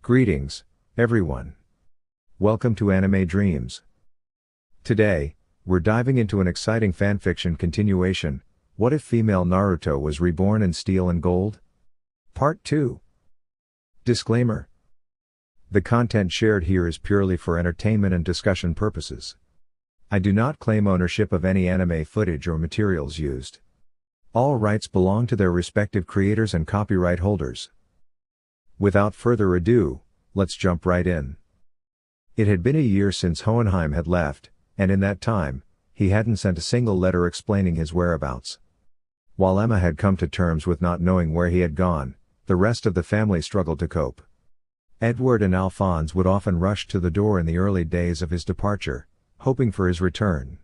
Greetings, everyone. Welcome to Anime Dreams. Today, we're diving into an exciting fanfiction continuation, What If Female Naruto Was Reborn in Steel and Gold? Part 2. Disclaimer. The content shared here is purely for entertainment and discussion purposes. I do not claim ownership of any anime footage or materials used. All rights belong to their respective creators and copyright holders. Without further ado, let's jump right in. It had been a year since Hohenheim had left, and in that time, he hadn't sent a single letter explaining his whereabouts. While Emma had come to terms with not knowing where he had gone, the rest of the family struggled to cope. Edward and Alphonse would often rush to the door in the early days of his departure, hoping for his return.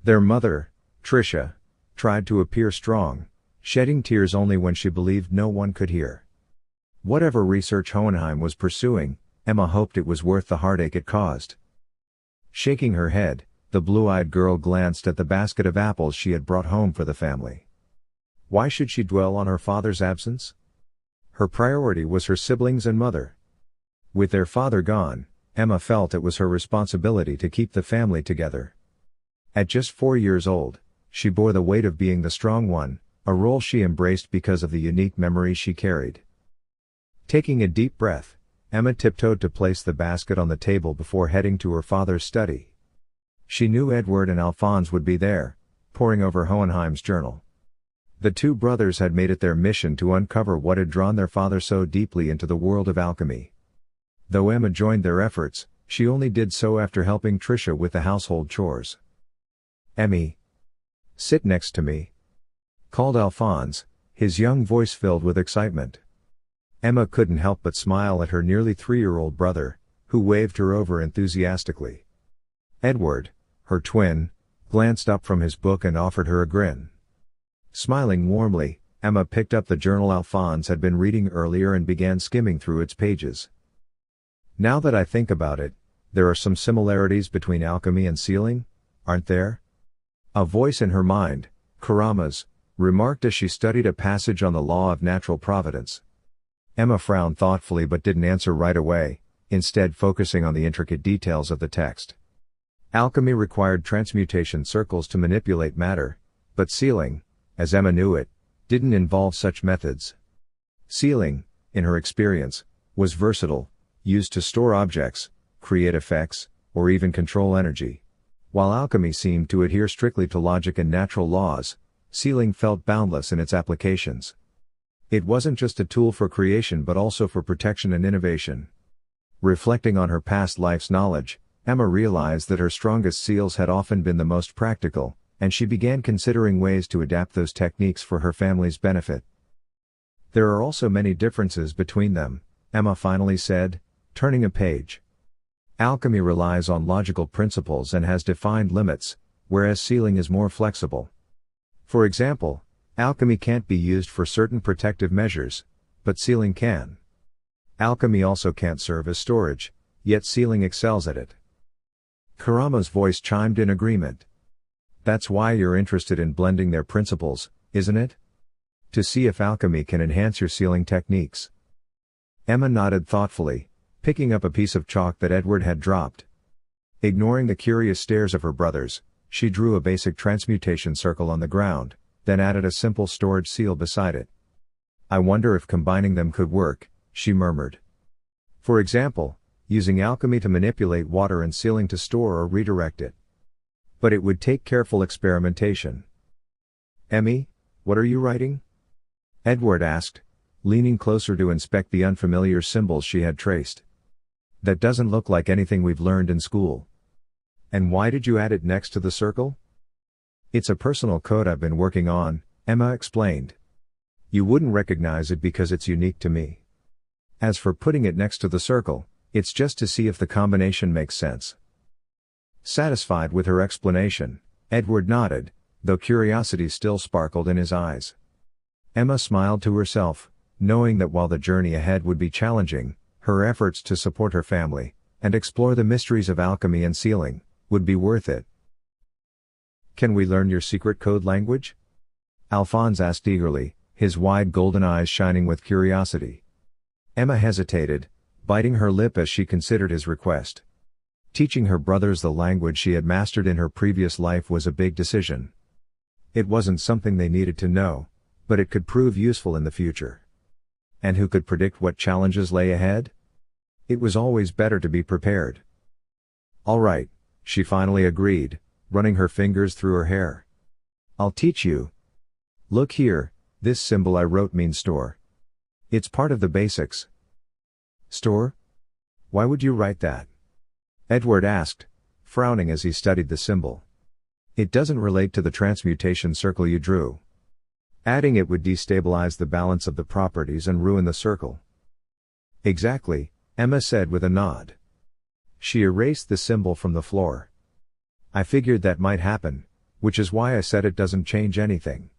Their mother, Tricia, tried to appear strong, shedding tears only when she believed no one could hear. Whatever research Hohenheim was pursuing, Emma hoped it was worth the heartache it caused. Shaking her head, the blue-eyed girl glanced at the basket of apples she had brought home for the family. Why should she dwell on her father's absence? Her priority was her siblings and mother. With their father gone, Emma felt it was her responsibility to keep the family together. At just 4 years old, she bore the weight of being the strong one, a role she embraced because of the unique memories she carried. Taking a deep breath, Emma tiptoed to place the basket on the table before heading to her father's study. She knew Edward and Alphonse would be there, poring over Hohenheim's journal. The two brothers had made it their mission to uncover what had drawn their father so deeply into the world of alchemy. Though Emma joined their efforts, she only did so after helping Tricia with the household chores. "Emmy, sit next to me," called Alphonse, his young voice filled with excitement. Emma couldn't help but smile at her nearly 3-year-old brother, who waved her over enthusiastically. Edward, her twin, glanced up from his book and offered her a grin. Smiling warmly, Emma picked up the journal Alphonse had been reading earlier and began skimming through its pages. "Now that I think about it, there are some similarities between alchemy and sealing, aren't there?" A voice in her mind, Kurama's, remarked as she studied a passage on the law of natural providence. Emma frowned thoughtfully but didn't answer right away, instead focusing on the intricate details of the text. Alchemy required transmutation circles to manipulate matter, but sealing, as Emma knew it, didn't involve such methods. Sealing, in her experience, was versatile, used to store objects, create effects, or even control energy. While alchemy seemed to adhere strictly to logic and natural laws, sealing felt boundless in its applications. It wasn't just a tool for creation but also for protection and innovation. Reflecting on her past life's knowledge, Emma realized that her strongest seals had often been the most practical, and she began considering ways to adapt those techniques for her family's benefit. "There are also many differences between them," Emma finally said, turning a page. "Alchemy relies on logical principles and has defined limits, whereas sealing is more flexible. For example, alchemy can't be used for certain protective measures, but sealing can. Alchemy also can't serve as storage, yet sealing excels at it." Kurama's voice chimed in agreement. "That's why you're interested in blending their principles, isn't it? To see if alchemy can enhance your sealing techniques." Emma nodded thoughtfully, picking up a piece of chalk that Edward had dropped. Ignoring the curious stares of her brothers, she drew a basic transmutation circle on the ground, then added a simple storage seal beside it. "I wonder if combining them could work," she murmured. "For example, using alchemy to manipulate water and sealing to store or redirect it. But it would take careful experimentation." "Emmy, what are you writing?" Edward asked, leaning closer to inspect the unfamiliar symbols she had traced. "That doesn't look like anything we've learned in school." "And why did you add it next to the circle?" "It's a personal code I've been working on," Emma explained. "You wouldn't recognize it because it's unique to me. As for putting it next to the circle, it's just to see if the combination makes sense." Satisfied with her explanation, Edward nodded, though curiosity still sparkled in his eyes. Emma smiled to herself, knowing that while the journey ahead would be challenging, her efforts to support her family, and explore the mysteries of alchemy and sealing, would be worth it. "Can we learn your secret code language?" Alphonse asked eagerly, his wide golden eyes shining with curiosity. Emma hesitated, biting her lip as she considered his request. Teaching her brothers the language she had mastered in her previous life was a big decision. It wasn't something they needed to know, but it could prove useful in the future. And who could predict what challenges lay ahead? It was always better to be prepared. All right, she finally agreed, running her fingers through her hair. I'll teach you. Look here, this symbol I wrote means store. It's part of the basics. Store? Why would you write that? Edward asked, frowning as he studied the symbol. It doesn't relate to the transmutation circle you drew. Adding it would destabilize the balance of the properties and ruin the circle. Exactly, Emma said with a nod. She erased the symbol from the floor. I figured that might happen, which is why I said it doesn't change anything.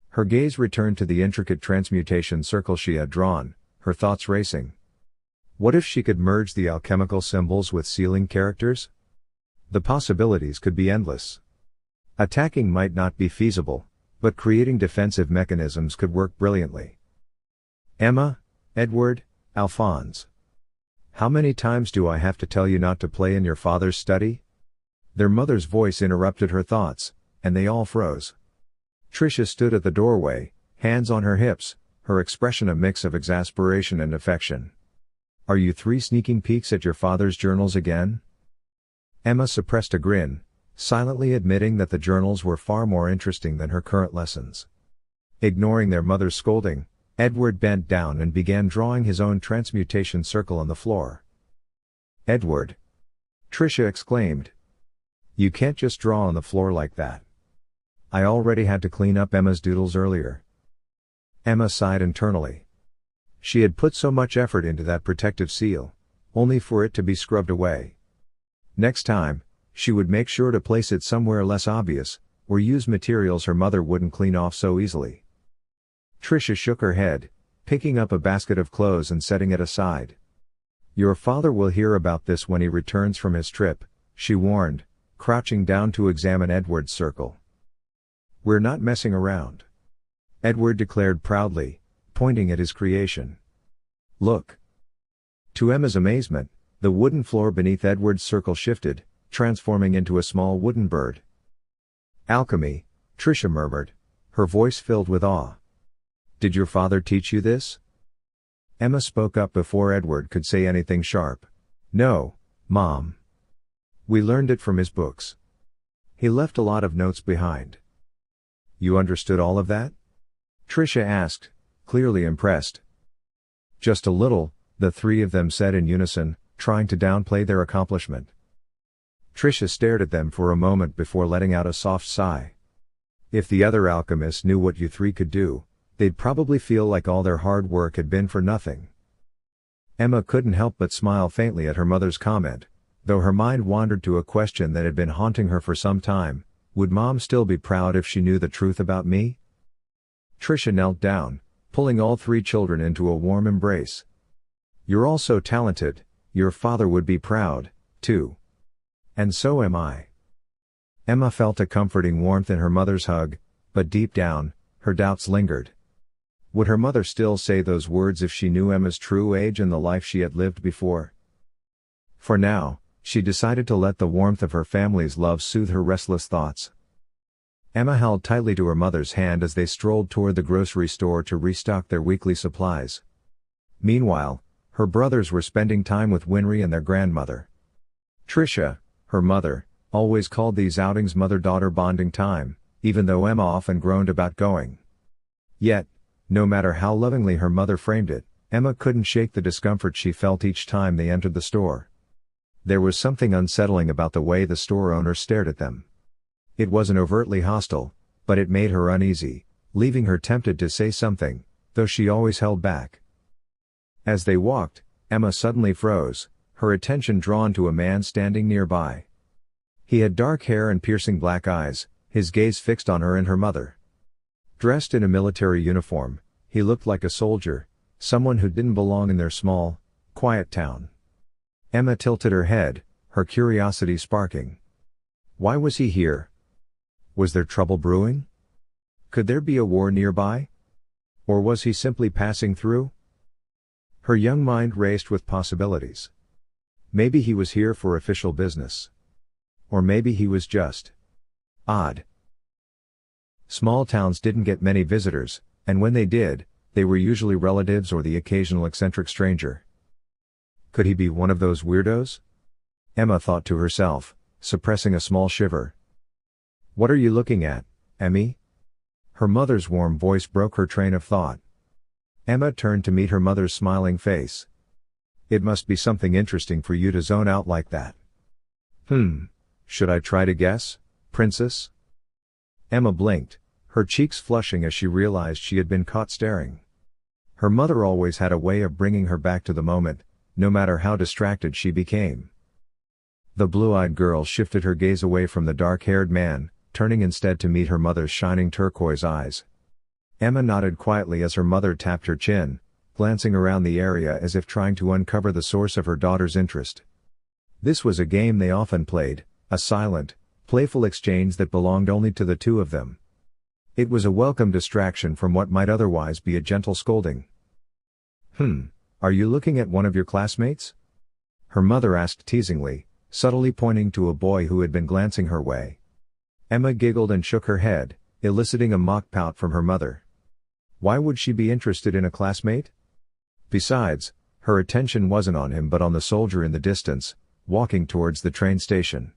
Her gaze returned to the intricate transmutation circle she had drawn, her thoughts racing. What if she could merge the alchemical symbols with sealing characters? The possibilities could be endless. Attacking might not be feasible, but creating defensive mechanisms could work brilliantly. Emma, Edward, Alphonse. How many times do I have to tell you not to play in your father's study? Their mother's voice interrupted her thoughts, and they all froze. Tricia stood at the doorway, hands on her hips, her expression a mix of exasperation and affection. Are you three sneaking peeks at your father's journals again? Emma suppressed a grin, silently admitting that the journals were far more interesting than her current lessons. Ignoring their mother's scolding, Edward bent down and began drawing his own transmutation circle on the floor. Edward! Tricia exclaimed. You can't just draw on the floor like that. I already had to clean up Emma's doodles earlier. Emma sighed internally. She had put so much effort into that protective seal, only for it to be scrubbed away. Next time, she would make sure to place it somewhere less obvious, or use materials her mother wouldn't clean off so easily. Tricia shook her head, picking up a basket of clothes and setting it aside. Your father will hear about this when he returns from his trip, she warned, crouching down to examine Edward's circle. We're not messing around. Edward declared proudly, pointing at his creation. Look. To Emma's amazement, the wooden floor beneath Edward's circle shifted, transforming into a small wooden bird. Alchemy, Tricia murmured, her voice filled with awe. Did your father teach you this? Emma spoke up before Edward could say anything sharp. No, Mom. We learned it from his books. He left a lot of notes behind. You understood all of that? Tricia asked, clearly impressed. Just a little, the three of them said in unison, trying to downplay their accomplishment. Tricia stared at them for a moment before letting out a soft sigh. If the other alchemists knew what you three could do, they'd probably feel like all their hard work had been for nothing. Emma couldn't help but smile faintly at her mother's comment, though her mind wandered to a question that had been haunting her for some time. Would Mom still be proud if she knew the truth about me? Tricia knelt down, pulling all three children into a warm embrace. You're all so talented, your father would be proud, too. And so am I. Emma felt a comforting warmth in her mother's hug, but deep down, her doubts lingered. Would her mother still say those words if she knew Emma's true age and the life she had lived before? For now, she decided to let the warmth of her family's love soothe her restless thoughts. Emma held tightly to her mother's hand as they strolled toward the grocery store to restock their weekly supplies. Meanwhile, her brothers were spending time with Winry and their grandmother. Tricia, her mother, always called these outings mother-daughter bonding time, even though Emma often groaned about going. Yet, no matter how lovingly her mother framed it, Emma couldn't shake the discomfort she felt each time they entered the store. There was something unsettling about the way the store owner stared at them. It wasn't overtly hostile, but it made her uneasy, leaving her tempted to say something, though she always held back. As they walked, Emma suddenly froze, her attention drawn to a man standing nearby. He had dark hair and piercing black eyes, his gaze fixed on her and her mother. Dressed in a military uniform, he looked like a soldier, someone who didn't belong in their small, quiet town. Emma tilted her head, her curiosity sparking. Why was he here? Was there trouble brewing? Could there be a war nearby? Or was he simply passing through? Her young mind raced with possibilities. Maybe he was here for official business. Or maybe he was just odd. Small towns didn't get many visitors, and when they did, they were usually relatives or the occasional eccentric stranger. Could he be one of those weirdos? Emma thought to herself, suppressing a small shiver. What are you looking at, Emmy? Her mother's warm voice broke her train of thought. Emma turned to meet her mother's smiling face. It must be something interesting for you to zone out like that. Should I try to guess, Princess? Emma blinked, her cheeks flushing as she realized she had been caught staring. Her mother always had a way of bringing her back to the moment, no matter how distracted she became. The blue-eyed girl shifted her gaze away from the dark-haired man, turning instead to meet her mother's shining turquoise eyes. Emma nodded quietly as her mother tapped her chin, glancing around the area as if trying to uncover the source of her daughter's interest. This was a game they often played, a silent, playful exchange that belonged only to the two of them. It was a welcome distraction from what might otherwise be a gentle scolding. Are you looking at one of your classmates? Her mother asked teasingly, subtly pointing to a boy who had been glancing her way. Emma giggled and shook her head, eliciting a mock pout from her mother. Why would she be interested in a classmate? Besides, her attention wasn't on him but on the soldier in the distance, walking towards the train station.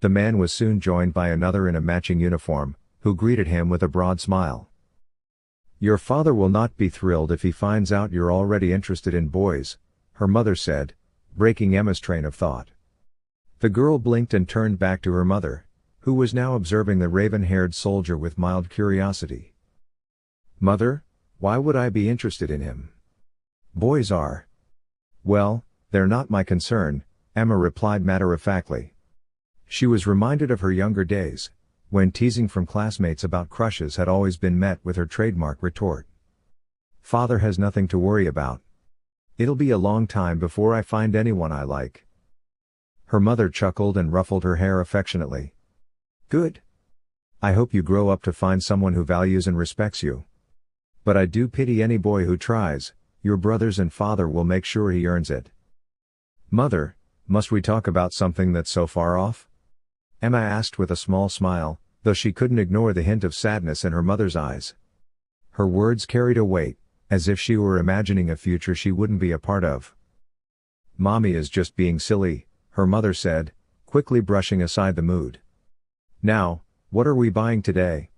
The man was soon joined by another in a matching uniform, who greeted him with a broad smile. Your father will not be thrilled if he finds out you're already interested in boys, her mother said, breaking Emma's train of thought. The girl blinked and turned back to her mother, who was now observing the raven-haired soldier with mild curiosity. Mother, why would I be interested in him? Boys are. Well, they're not my concern, Emma replied matter-of-factly. She was reminded of her younger days, when teasing from classmates about crushes had always been met with her trademark retort. Father has nothing to worry about. It'll be a long time before I find anyone I like. Her mother chuckled and ruffled her hair affectionately. Good. I hope you grow up to find someone who values and respects you. But I do pity any boy who tries. Your brothers and father will make sure he earns it. Mother, must we talk about something that's so far off? Emma asked with a small smile, though she couldn't ignore the hint of sadness in her mother's eyes. Her words carried a weight, as if she were imagining a future she wouldn't be a part of. Mommy is just being silly, her mother said, quickly brushing aside the mood. Now, what are we buying today?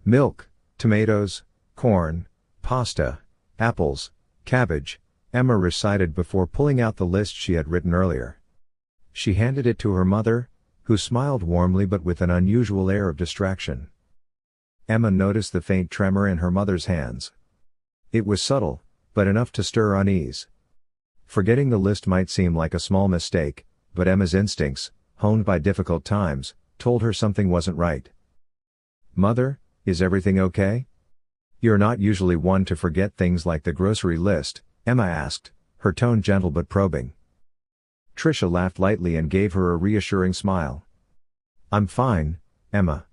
Milk, tomatoes, corn, pasta, apples, cabbage, Emma recited before pulling out the list she had written earlier. She handed it to her mother, who smiled warmly but with an unusual air of distraction. Emma noticed the faint tremor in her mother's hands. It was subtle, but enough to stir unease. Forgetting the list might seem like a small mistake, but Emma's instincts, honed by difficult times, told her something wasn't right. Mother, is everything okay? You're not usually one to forget things like the grocery list, Emma asked, her tone gentle but probing. Tricia laughed lightly and gave her a reassuring smile. I'm fine, Emma.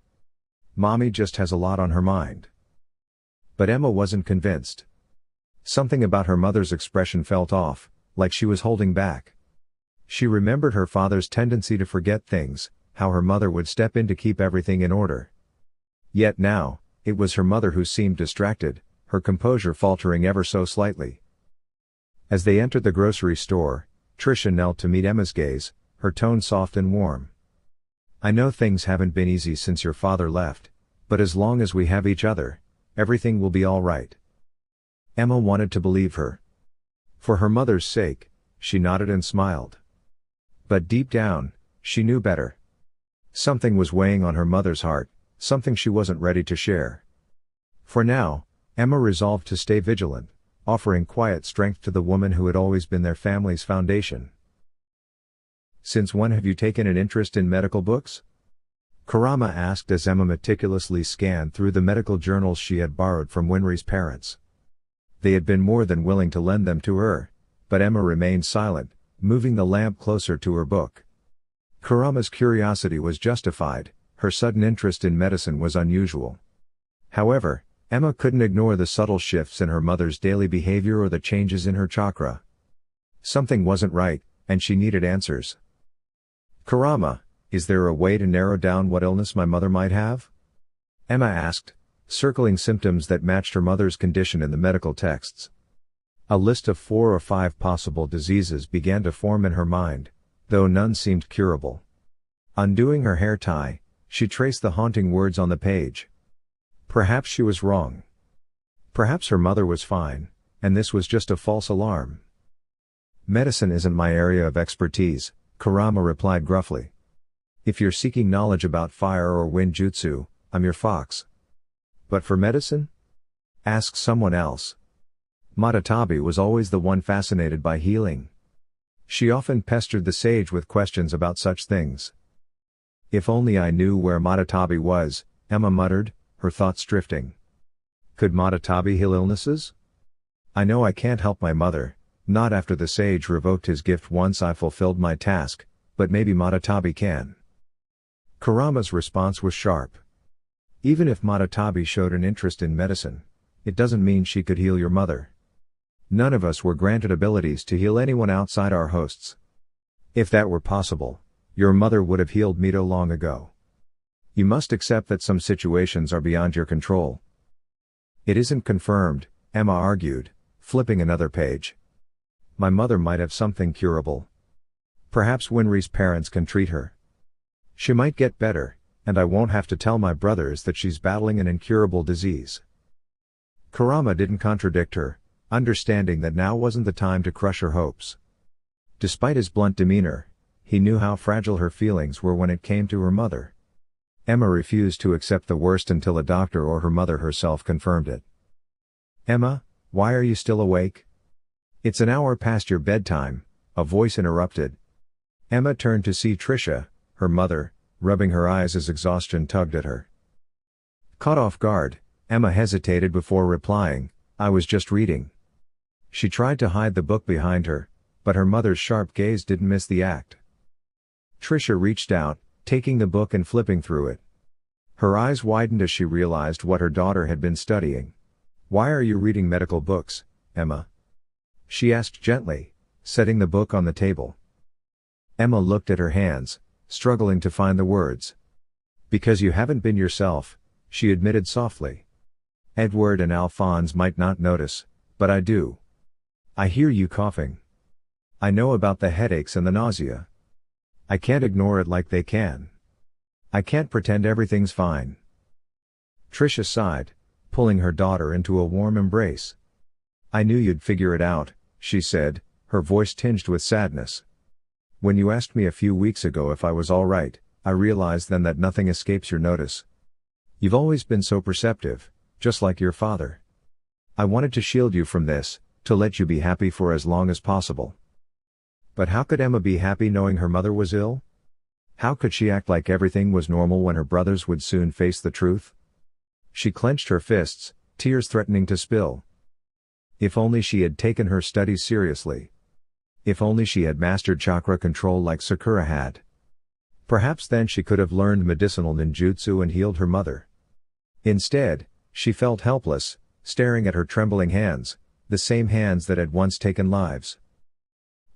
Mommy just has a lot on her mind. But Emma wasn't convinced. Something about her mother's expression felt off, like she was holding back. She remembered her father's tendency to forget things, how her mother would step in to keep everything in order. Yet now, it was her mother who seemed distracted, her composure faltering ever so slightly. As they entered the grocery store, Tricia knelt to meet Emma's gaze, her tone soft and warm. I know things haven't been easy since your father left, but as long as we have each other, everything will be all right. Emma wanted to believe her. For her mother's sake, she nodded and smiled. But deep down, she knew better. Something was weighing on her mother's heart, something she wasn't ready to share. For now, Emma resolved to stay vigilant, offering quiet strength to the woman who had always been their family's foundation. Since when have you taken an interest in medical books? Karama asked as Emma meticulously scanned through the medical journals she had borrowed from Winry's parents. They had been more than willing to lend them to her, but Emma remained silent, moving the lamp closer to her book. Karama's curiosity was justified, her sudden interest in medicine was unusual. However, Emma couldn't ignore the subtle shifts in her mother's daily behavior or the changes in her chakra. Something wasn't right, and she needed answers. "Kurama, is there a way to narrow down what illness my mother might have?" Emma asked, circling symptoms that matched her mother's condition in the medical texts. A list of 4 or 5 possible diseases began to form in her mind, though none seemed curable. Undoing her hair tie, she traced the haunting words on the page. Perhaps she was wrong. Perhaps her mother was fine, and this was just a false alarm. "Medicine isn't my area of expertise," Kurama replied gruffly. "If you're seeking knowledge about fire or wind jutsu, I'm your fox. But for medicine? Ask someone else." Matatabi was always the one fascinated by healing. She often pestered the sage with questions about such things. "If only I knew where Matatabi was," Emma muttered, her thoughts drifting. Could Matatabi heal illnesses? "I know I can't help my mother, not after the sage revoked his gift once I fulfilled my task, but maybe Matatabi can." Kurama's response was sharp. "Even if Matatabi showed an interest in medicine, it doesn't mean she could heal your mother. None of us were granted abilities to heal anyone outside our hosts. If that were possible, your mother would have healed Mito long ago. You must accept that some situations are beyond your control." "It isn't confirmed," Emma argued, flipping another page. "My mother might have something curable. Perhaps Winry's parents can treat her. She might get better, and I won't have to tell my brothers that she's battling an incurable disease." Kurama didn't contradict her, understanding that now wasn't the time to crush her hopes. Despite his blunt demeanor, he knew how fragile her feelings were when it came to her mother. Emma refused to accept the worst until a doctor or her mother herself confirmed it. "Emma, why are you still awake? It's an hour past your bedtime," a voice interrupted. Emma turned to see Trisha, her mother, rubbing her eyes as exhaustion tugged at her. Caught off guard, Emma hesitated before replying, "I was just reading." She tried to hide the book behind her, but her mother's sharp gaze didn't miss the act. Trisha reached out, taking the book and flipping through it. Her eyes widened as she realized what her daughter had been studying. "Why are you reading medical books, Emma?" she asked gently, setting the book on the table. Emma looked at her hands, struggling to find the words. "Because you haven't been yourself," she admitted softly. "Edward and Alphonse might not notice, but I do. I hear you coughing. I know about the headaches and the nausea. I can't ignore it like they can. I can't pretend everything's fine." Trisha sighed, pulling her daughter into a warm embrace. "I knew you'd figure it out," she said, her voice tinged with sadness. "When you asked me a few weeks ago if I was all right, I realized then that nothing escapes your notice. You've always been so perceptive, just like your father. I wanted to shield you from this, to let you be happy for as long as possible." But how could Emma be happy knowing her mother was ill? How could she act like everything was normal when her brothers would soon face the truth? She clenched her fists, tears threatening to spill. If only she had taken her studies seriously. If only she had mastered chakra control like Sakura had. Perhaps then she could have learned medicinal ninjutsu and healed her mother. Instead, she felt helpless, staring at her trembling hands, the same hands that had once taken lives.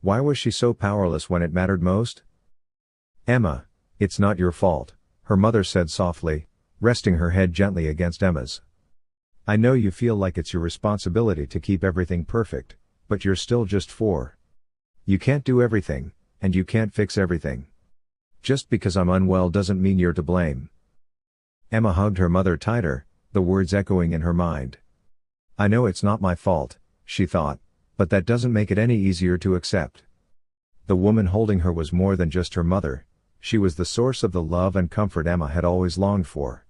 Why was she so powerless when it mattered most? "Emma, it's not your fault," her mother said softly, resting her head gently against Emma's. "I know you feel like it's your responsibility to keep everything perfect, but you're still just 4. You can't do everything, and you can't fix everything. Just because I'm unwell doesn't mean you're to blame." Emma hugged her mother tighter, the words echoing in her mind. "I know it's not my fault," she thought, "but that doesn't make it any easier to accept." The woman holding her was more than just her mother, she was the source of the love and comfort Emma had always longed for.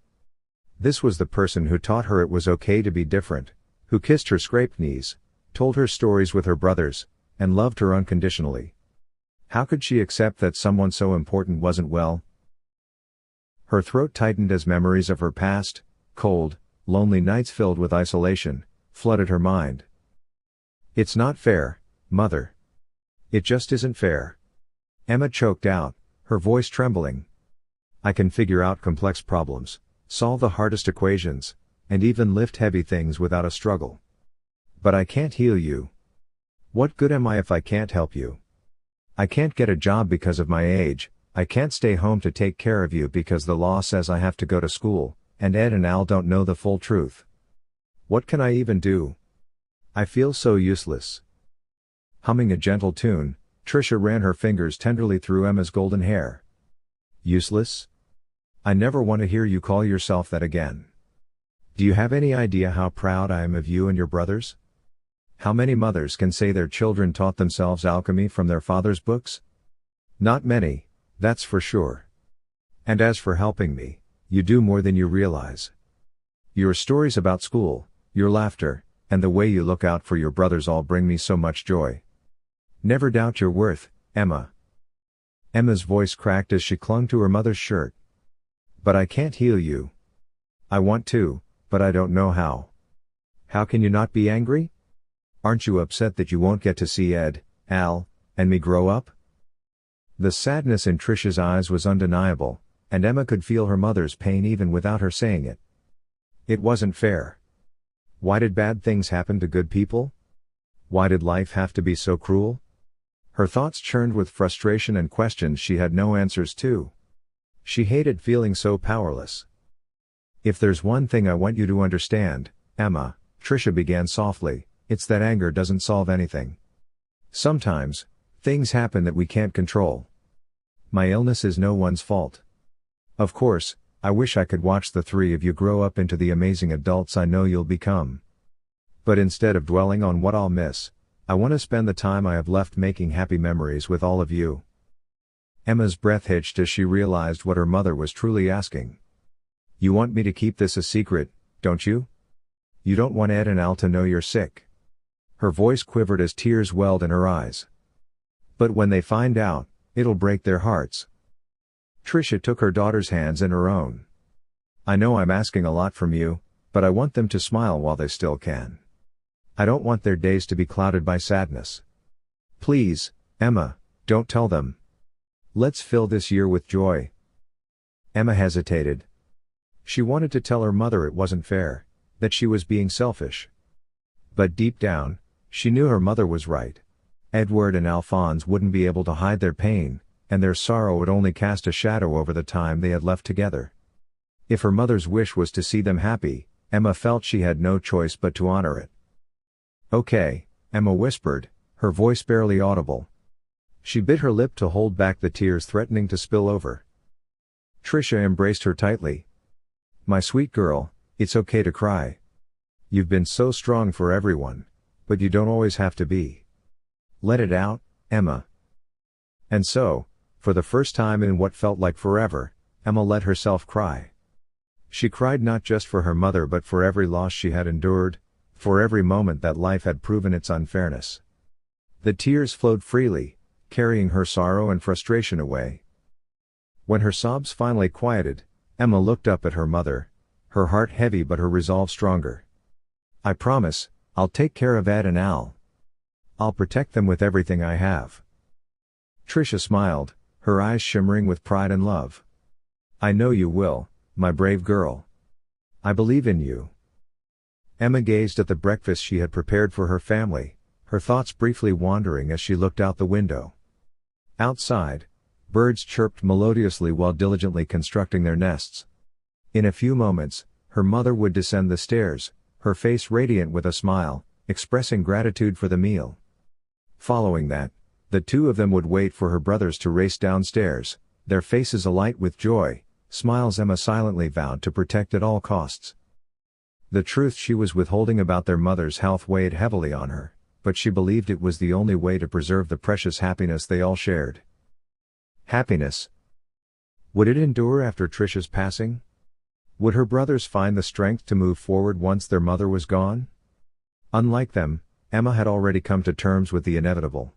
This was the person who taught her it was okay to be different, who kissed her scraped knees, told her stories with her brothers, and loved her unconditionally. How could she accept that someone so important wasn't well? Her throat tightened as memories of her past, cold, lonely nights filled with isolation, flooded her mind. "It's not fair, Mother. It just isn't fair." Emma choked out, her voice trembling. "I can figure out complex problems, solve the hardest equations, and even lift heavy things without a struggle. But I can't heal you. What good am I if I can't help you? I can't get a job because of my age, I can't stay home to take care of you because the law says I have to go to school, and Ed and Al don't know the full truth. What can I even do? I feel so useless. Humming a gentle tune, Tricia ran her fingers tenderly through Emma's golden hair. Useless? I never want to hear you call yourself that again. Do you have any idea how proud I am of you and your brothers? How many mothers can say their children taught themselves alchemy from their father's books? Not many, that's for sure. And as for helping me, you do more than you realize. Your stories about school, your laughter, and the way you look out for your brothers all bring me so much joy. Never doubt your worth, Emma. Emma's voice cracked as she clung to her mother's shirt. But I can't heal you. I want to, but I don't know how. How can you not be angry? Aren't you upset that you won't get to see Ed, Al, and me grow up? The sadness in Tricia's eyes was undeniable, and Emma could feel her mother's pain even without her saying it. It wasn't fair. Why did bad things happen to good people? Why did life have to be so cruel? Her thoughts churned with frustration and questions she had no answers to. She hated feeling so powerless. If there's one thing I want you to understand, Emma, Tricia began softly, it's that anger doesn't solve anything. Sometimes, things happen that we can't control. My illness is no one's fault. Of course, I wish I could watch the three of you grow up into the amazing adults I know you'll become. But instead of dwelling on what I'll miss, I want to spend the time I have left making happy memories with all of you. Emma's breath hitched as she realized what her mother was truly asking. You want me to keep this a secret, don't you? You don't want Ed and Al to know you're sick. Her voice quivered as tears welled in her eyes. But when they find out, it'll break their hearts. Tricia took her daughter's hands in her own. I know I'm asking a lot from you, but I want them to smile while they still can. I don't want their days to be clouded by sadness. Please, Emma, don't tell them. Let's fill this year with joy. Emma hesitated. She wanted to tell her mother it wasn't fair, that she was being selfish. But deep down, she knew her mother was right. Edward and Alphonse wouldn't be able to hide their pain, and their sorrow would only cast a shadow over the time they had left together. If her mother's wish was to see them happy, Emma felt she had no choice but to honor it. Okay, Emma whispered, her voice barely audible. She bit her lip to hold back the tears threatening to spill over. Tricia embraced her tightly. My sweet girl, it's okay to cry. You've been so strong for everyone, but you don't always have to be. Let it out, Emma. And so, for the first time in what felt like forever, Emma let herself cry. She cried not just for her mother but for every loss she had endured, for every moment that life had proven its unfairness. The tears flowed freely, carrying her sorrow and frustration away. When her sobs finally quieted, Emma looked up at her mother, her heart heavy but her resolve stronger. I promise, I'll take care of Ed and Al. I'll protect them with everything I have. Tricia smiled, her eyes shimmering with pride and love. I know you will, my brave girl. I believe in you. Emma gazed at the breakfast she had prepared for her family, her thoughts briefly wandering as she looked out the window. Outside, birds chirped melodiously while diligently constructing their nests. In a few moments, her mother would descend the stairs, her face radiant with a smile, expressing gratitude for the meal. Following that, the two of them would wait for her brothers to race downstairs, their faces alight with joy, smiles Emma silently vowed to protect at all costs. The truth she was withholding about their mother's health weighed heavily on her, but she believed it was the only way to preserve the precious happiness they all shared. Happiness. Would it endure after Tricia's passing? Would her brothers find the strength to move forward once their mother was gone? Unlike them, Emma had already come to terms with the inevitable.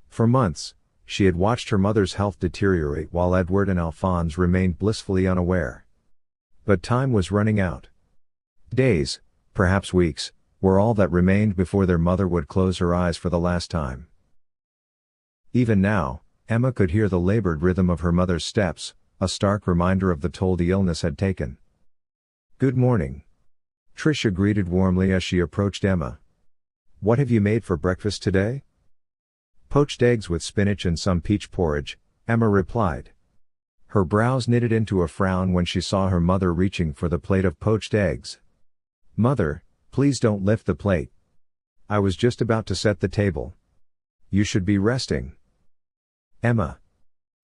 For months, she had watched her mother's health deteriorate while Edward and Alphonse remained blissfully unaware. But time was running out. Days, perhaps weeks, were all that remained before their mother would close her eyes for the last time. Even now, Emma could hear the labored rhythm of her mother's steps, a stark reminder of the toll the illness had taken. Good morning. Tricia greeted warmly as she approached Emma. "What have you made for breakfast today?" "Poached eggs with spinach and some peach porridge," Emma replied. Her brows knitted into a frown when she saw her mother reaching for the plate of poached eggs. "Mother, please don't lift the plate. I was just about to set the table. You should be resting." "Emma,"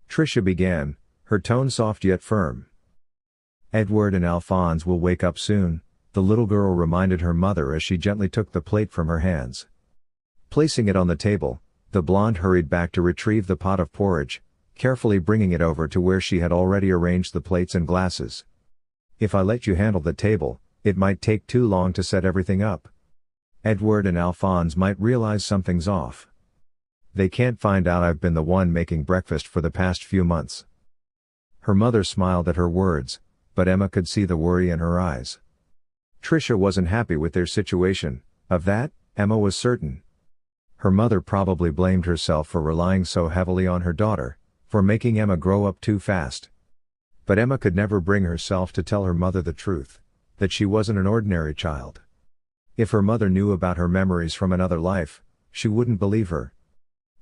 Tricia began, her tone soft yet firm. "Edward and Alphonse will wake up soon," the little girl reminded her mother as she gently took the plate from her hands. Placing it on the table, the blonde hurried back to retrieve the pot of porridge, carefully bringing it over to where she had already arranged the plates and glasses. "If I let you handle the table, it might take too long to set everything up. Edward and Alphonse might realize something's off. They can't find out I've been the one making breakfast for the past few months." Her mother smiled at her words, but Emma could see the worry in her eyes. Tricia wasn't happy with their situation, of that, Emma was certain. Her mother probably blamed herself for relying so heavily on her daughter, for making Emma grow up too fast. But Emma could never bring herself to tell her mother the truth, that she wasn't an ordinary child. If her mother knew about her memories from another life, she wouldn't believe her.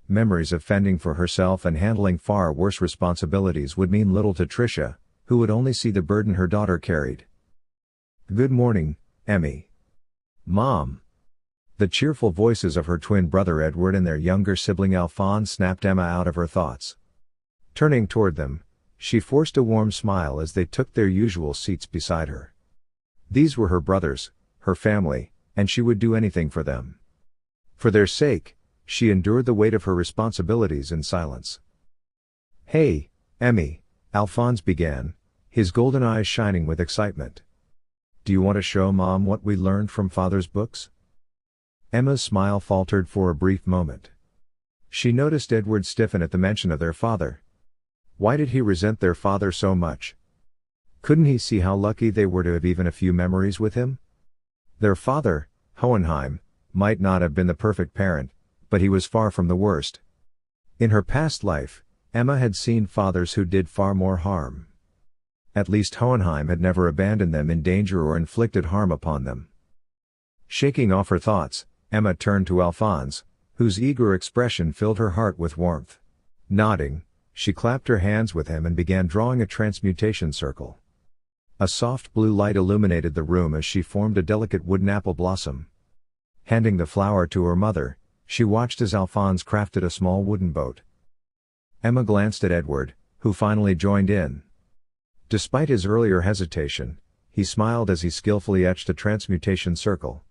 Memories of fending for herself and handling far worse responsibilities would mean little to Tricia, who would only see the burden her daughter carried. "Good morning, Emmy." "Mom." The cheerful voices of her twin brother Edward and their younger sibling Alphonse snapped Emma out of her thoughts. Turning toward them, she forced a warm smile as they took their usual seats beside her. These were her brothers, her family, and she would do anything for them. For their sake, she endured the weight of her responsibilities in silence. "Hey, Emmy," Alphonse began, his golden eyes shining with excitement. "Do you want to show Mom what we learned from Father's books?" Emma's smile faltered for a brief moment. She noticed Edward stiffen at the mention of their father. Why did he resent their father so much? Couldn't he see how lucky they were to have even a few memories with him? Their father, Hohenheim, might not have been the perfect parent, but he was far from the worst. In her past life, Emma had seen fathers who did far more harm. At least Hohenheim had never abandoned them in danger or inflicted harm upon them. Shaking off her thoughts, Emma turned to Alphonse, whose eager expression filled her heart with warmth. Nodding, she clapped her hands with him and began drawing a transmutation circle. A soft blue light illuminated the room as she formed a delicate wooden apple blossom. Handing the flower to her mother, she watched as Alphonse crafted a small wooden boat. Emma glanced at Edward, who finally joined in. Despite his earlier hesitation, he smiled as he skillfully etched a transmutation circle.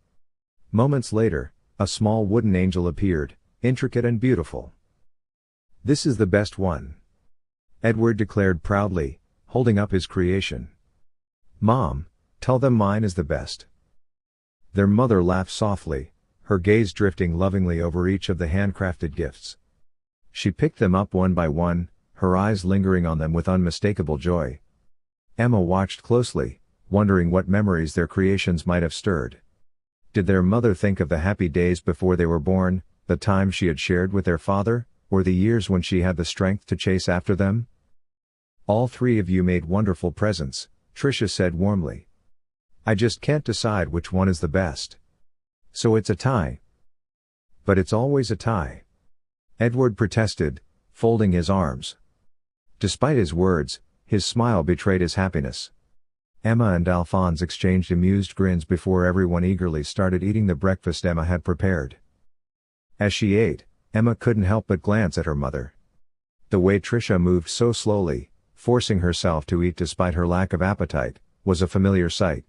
Moments later, a small wooden angel appeared, intricate and beautiful. "This is the best one," Edward declared proudly, holding up his creation. "Mom, tell them mine is the best." Their mother laughed softly, her gaze drifting lovingly over each of the handcrafted gifts. She picked them up one by one, her eyes lingering on them with unmistakable joy. Emma watched closely, wondering what memories their creations might have stirred. Did their mother think of the happy days before they were born, the time she had shared with their father, or the years when she had the strength to chase after them? "All three of you made wonderful presents," Tricia said warmly. "I just can't decide which one is the best. So it's a tie." "But it's always a tie," Edward protested, folding his arms. Despite his words, his smile betrayed his happiness. Emma and Alphonse exchanged amused grins before everyone eagerly started eating the breakfast Emma had prepared. As she ate, Emma couldn't help but glance at her mother. The way Tricia moved so slowly, forcing herself to eat despite her lack of appetite, was a familiar sight.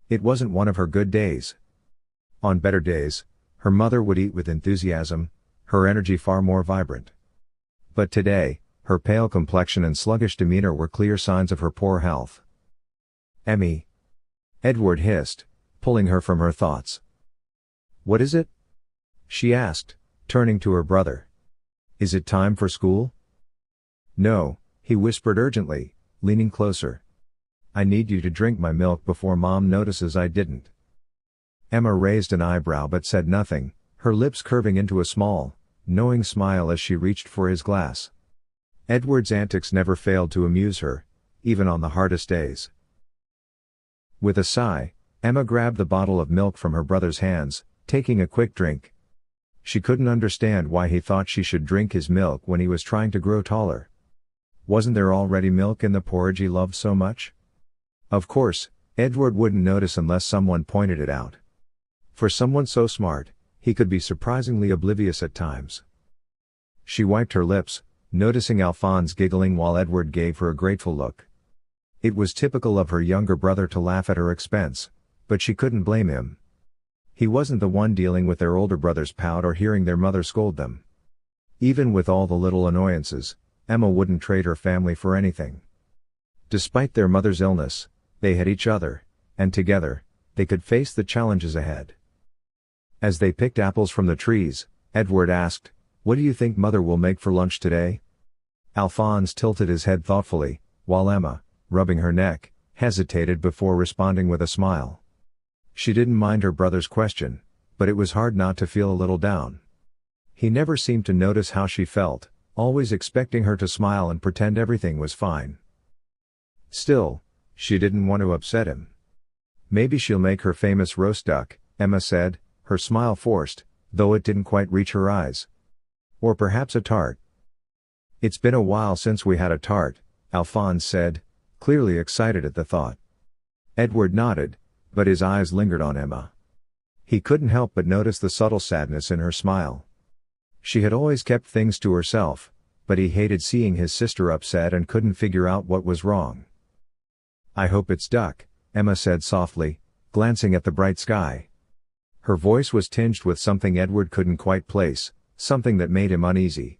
It wasn't one of her good days. On better days, her mother would eat with enthusiasm, her energy far more vibrant. But today, her pale complexion and sluggish demeanor were clear signs of her poor health. "Emmy," Edward hissed, pulling her from her thoughts. "What is it?" she asked, turning to her brother. "Is it time for school?" "No," he whispered urgently, leaning closer. "I need you to drink my milk before Mom notices I didn't." Emma raised an eyebrow but said nothing, her lips curving into a small, knowing smile as she reached for his glass. Edward's antics never failed to amuse her, even on the hardest days. With a sigh, Emma grabbed the bottle of milk from her brother's hands, taking a quick drink. She couldn't understand why he thought she should drink his milk when he was trying to grow taller. Wasn't there already milk in the porridge he loved so much? Of course, Edward wouldn't notice unless someone pointed it out. For someone so smart, he could be surprisingly oblivious at times. She wiped her lips, noticing Alphonse giggling while Edward gave her a grateful look. It was typical of her younger brother to laugh at her expense, but she couldn't blame him. He wasn't the one dealing with their older brother's pout or hearing their mother scold them. Even with all the little annoyances, Emma wouldn't trade her family for anything. Despite their mother's illness, they had each other, and together, they could face the challenges ahead. As they picked apples from the trees, Edward asked, "What do you think Mother will make for lunch today?" Alphonse tilted his head thoughtfully, while Emma, rubbing her neck, hesitated before responding with a smile. She didn't mind her brother's question, but it was hard not to feel a little down. He never seemed to notice how she felt, always expecting her to smile and pretend everything was fine. Still, she didn't want to upset him. "Maybe she'll make her famous roast duck," Emma said, her smile forced, though it didn't quite reach her eyes. "Or perhaps a tart." "It's been a while since we had a tart," Alphonse said, clearly excited at the thought. Edward nodded, but his eyes lingered on Emma. He couldn't help but notice the subtle sadness in her smile. She had always kept things to herself, but he hated seeing his sister upset and couldn't figure out what was wrong. "I hope it's duck," Emma said softly, glancing at the bright sky. Her voice was tinged with something Edward couldn't quite place, something that made him uneasy.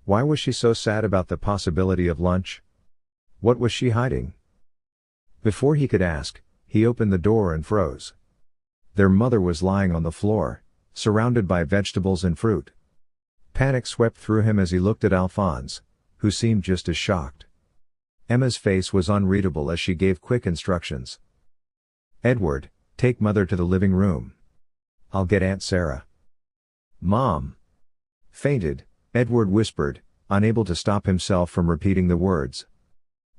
Why was she so sad about the possibility of lunch? What was she hiding? Before he could ask, he opened the door and froze. Their mother was lying on the floor, surrounded by vegetables and fruit. Panic swept through him as he looked at Alphonse, who seemed just as shocked. Emma's face was unreadable as she gave quick instructions. "Edward, take Mother to the living room. I'll get Aunt Sarah." "Mom." Fainted, Edward whispered, unable to stop himself from repeating the words.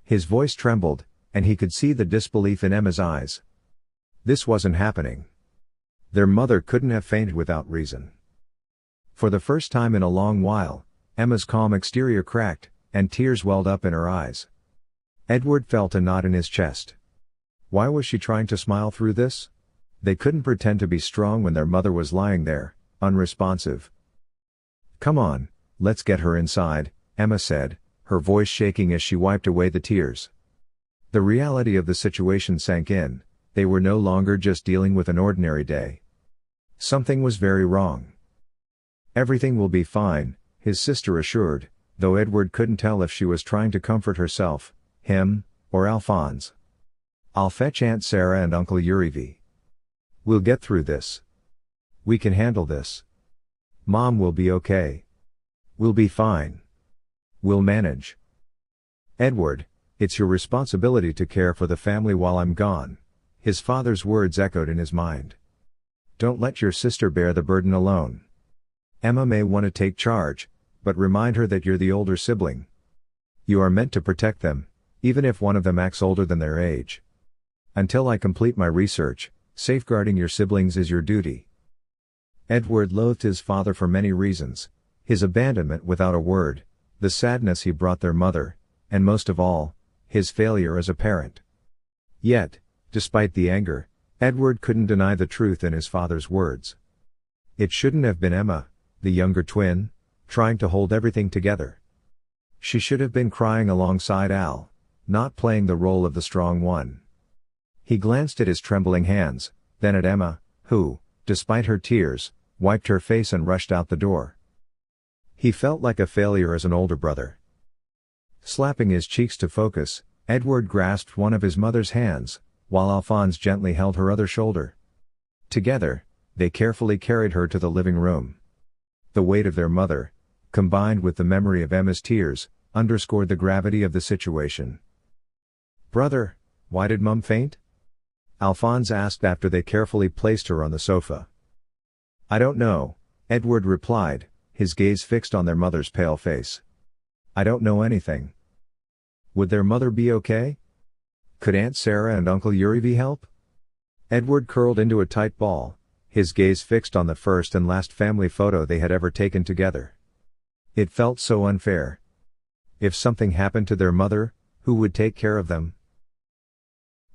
His voice trembled, and he could see the disbelief in Emma's eyes. This wasn't happening. Their mother couldn't have fainted without reason. For the first time in a long while, Emma's calm exterior cracked, and tears welled up in her eyes. Edward felt a knot in his chest. Why was she trying to smile through this? They couldn't pretend to be strong when their mother was lying there, unresponsive. "Come on, let's get her inside," Emma said, her voice shaking as she wiped away the tears. The reality of the situation sank in. They were no longer just dealing with an ordinary day. Something was very wrong. "Everything will be fine," his sister assured, though Edward couldn't tell if she was trying to comfort herself, him, or Alphonse. "I'll fetch Aunt Sarah and Uncle Urivi. We'll get through this. We can handle this. Mom will be okay. We'll be fine. We'll manage. Edward, it's your responsibility to care for the family while I'm gone," his father's words echoed in his mind. "Don't let your sister bear the burden alone. Emma may want to take charge, but remind her that you're the older sibling. You are meant to protect them, even if one of them acts older than their age. Until I complete my research, safeguarding your siblings is your duty." Edward loathed his father for many reasons: his abandonment without a word, the sadness he brought their mother, and most of all, his failure as a parent. Yet, despite the anger, Edward couldn't deny the truth in his father's words. It shouldn't have been Emma, the younger twin, trying to hold everything together. She should have been crying alongside Al, not playing the role of the strong one. He glanced at his trembling hands, then at Emma, who, despite her tears, wiped her face and rushed out the door. He felt like a failure as an older brother. Slapping his cheeks to focus, Edward grasped one of his mother's hands, while Alphonse gently held her other shoulder. Together, they carefully carried her to the living room. The weight of their mother, combined with the memory of Emma's tears, underscored the gravity of the situation. "Brother, why did Mum faint?" Alphonse asked after they carefully placed her on the sofa. "I don't know," Edward replied, his gaze fixed on their mother's pale face. "I don't know anything." Would their mother be okay? Could Aunt Sarah and Uncle Urivi help? Edward curled into a tight ball, his gaze fixed on the first and last family photo they had ever taken together. It felt so unfair. If something happened to their mother, who would take care of them?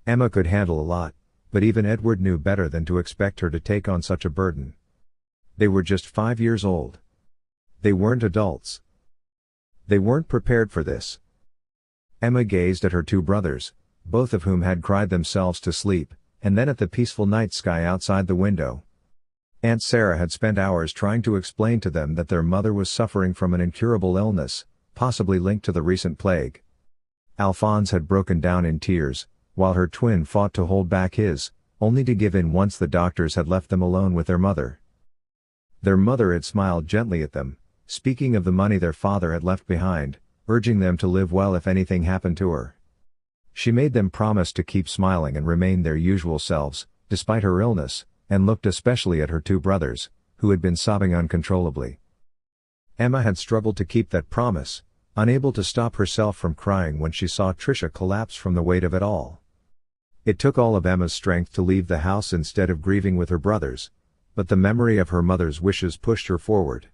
Emma could handle a lot, but even Edward knew better than to expect her to take on such a burden. They were just 5 years old. They weren't adults. They weren't prepared for this. Emma gazed at her two brothers, both of whom had cried themselves to sleep, and then at the peaceful night sky outside the window. Aunt Sarah had spent hours trying to explain to them that their mother was suffering from an incurable illness, possibly linked to the recent plague. Alphonse had broken down in tears, while her twin fought to hold back his, only to give in once the doctors had left them alone with their mother. Their mother had smiled gently at them, speaking of the money their father had left behind, urging them to live well if anything happened to her. She made them promise to keep smiling and remain their usual selves, despite her illness, and looked especially at her two brothers, who had been sobbing uncontrollably. Emma had struggled to keep that promise, unable to stop herself from crying when she saw Tricia collapse from the weight of it all. It took all of Emma's strength to leave the house instead of grieving with her brothers, but the memory of her mother's wishes pushed her forward.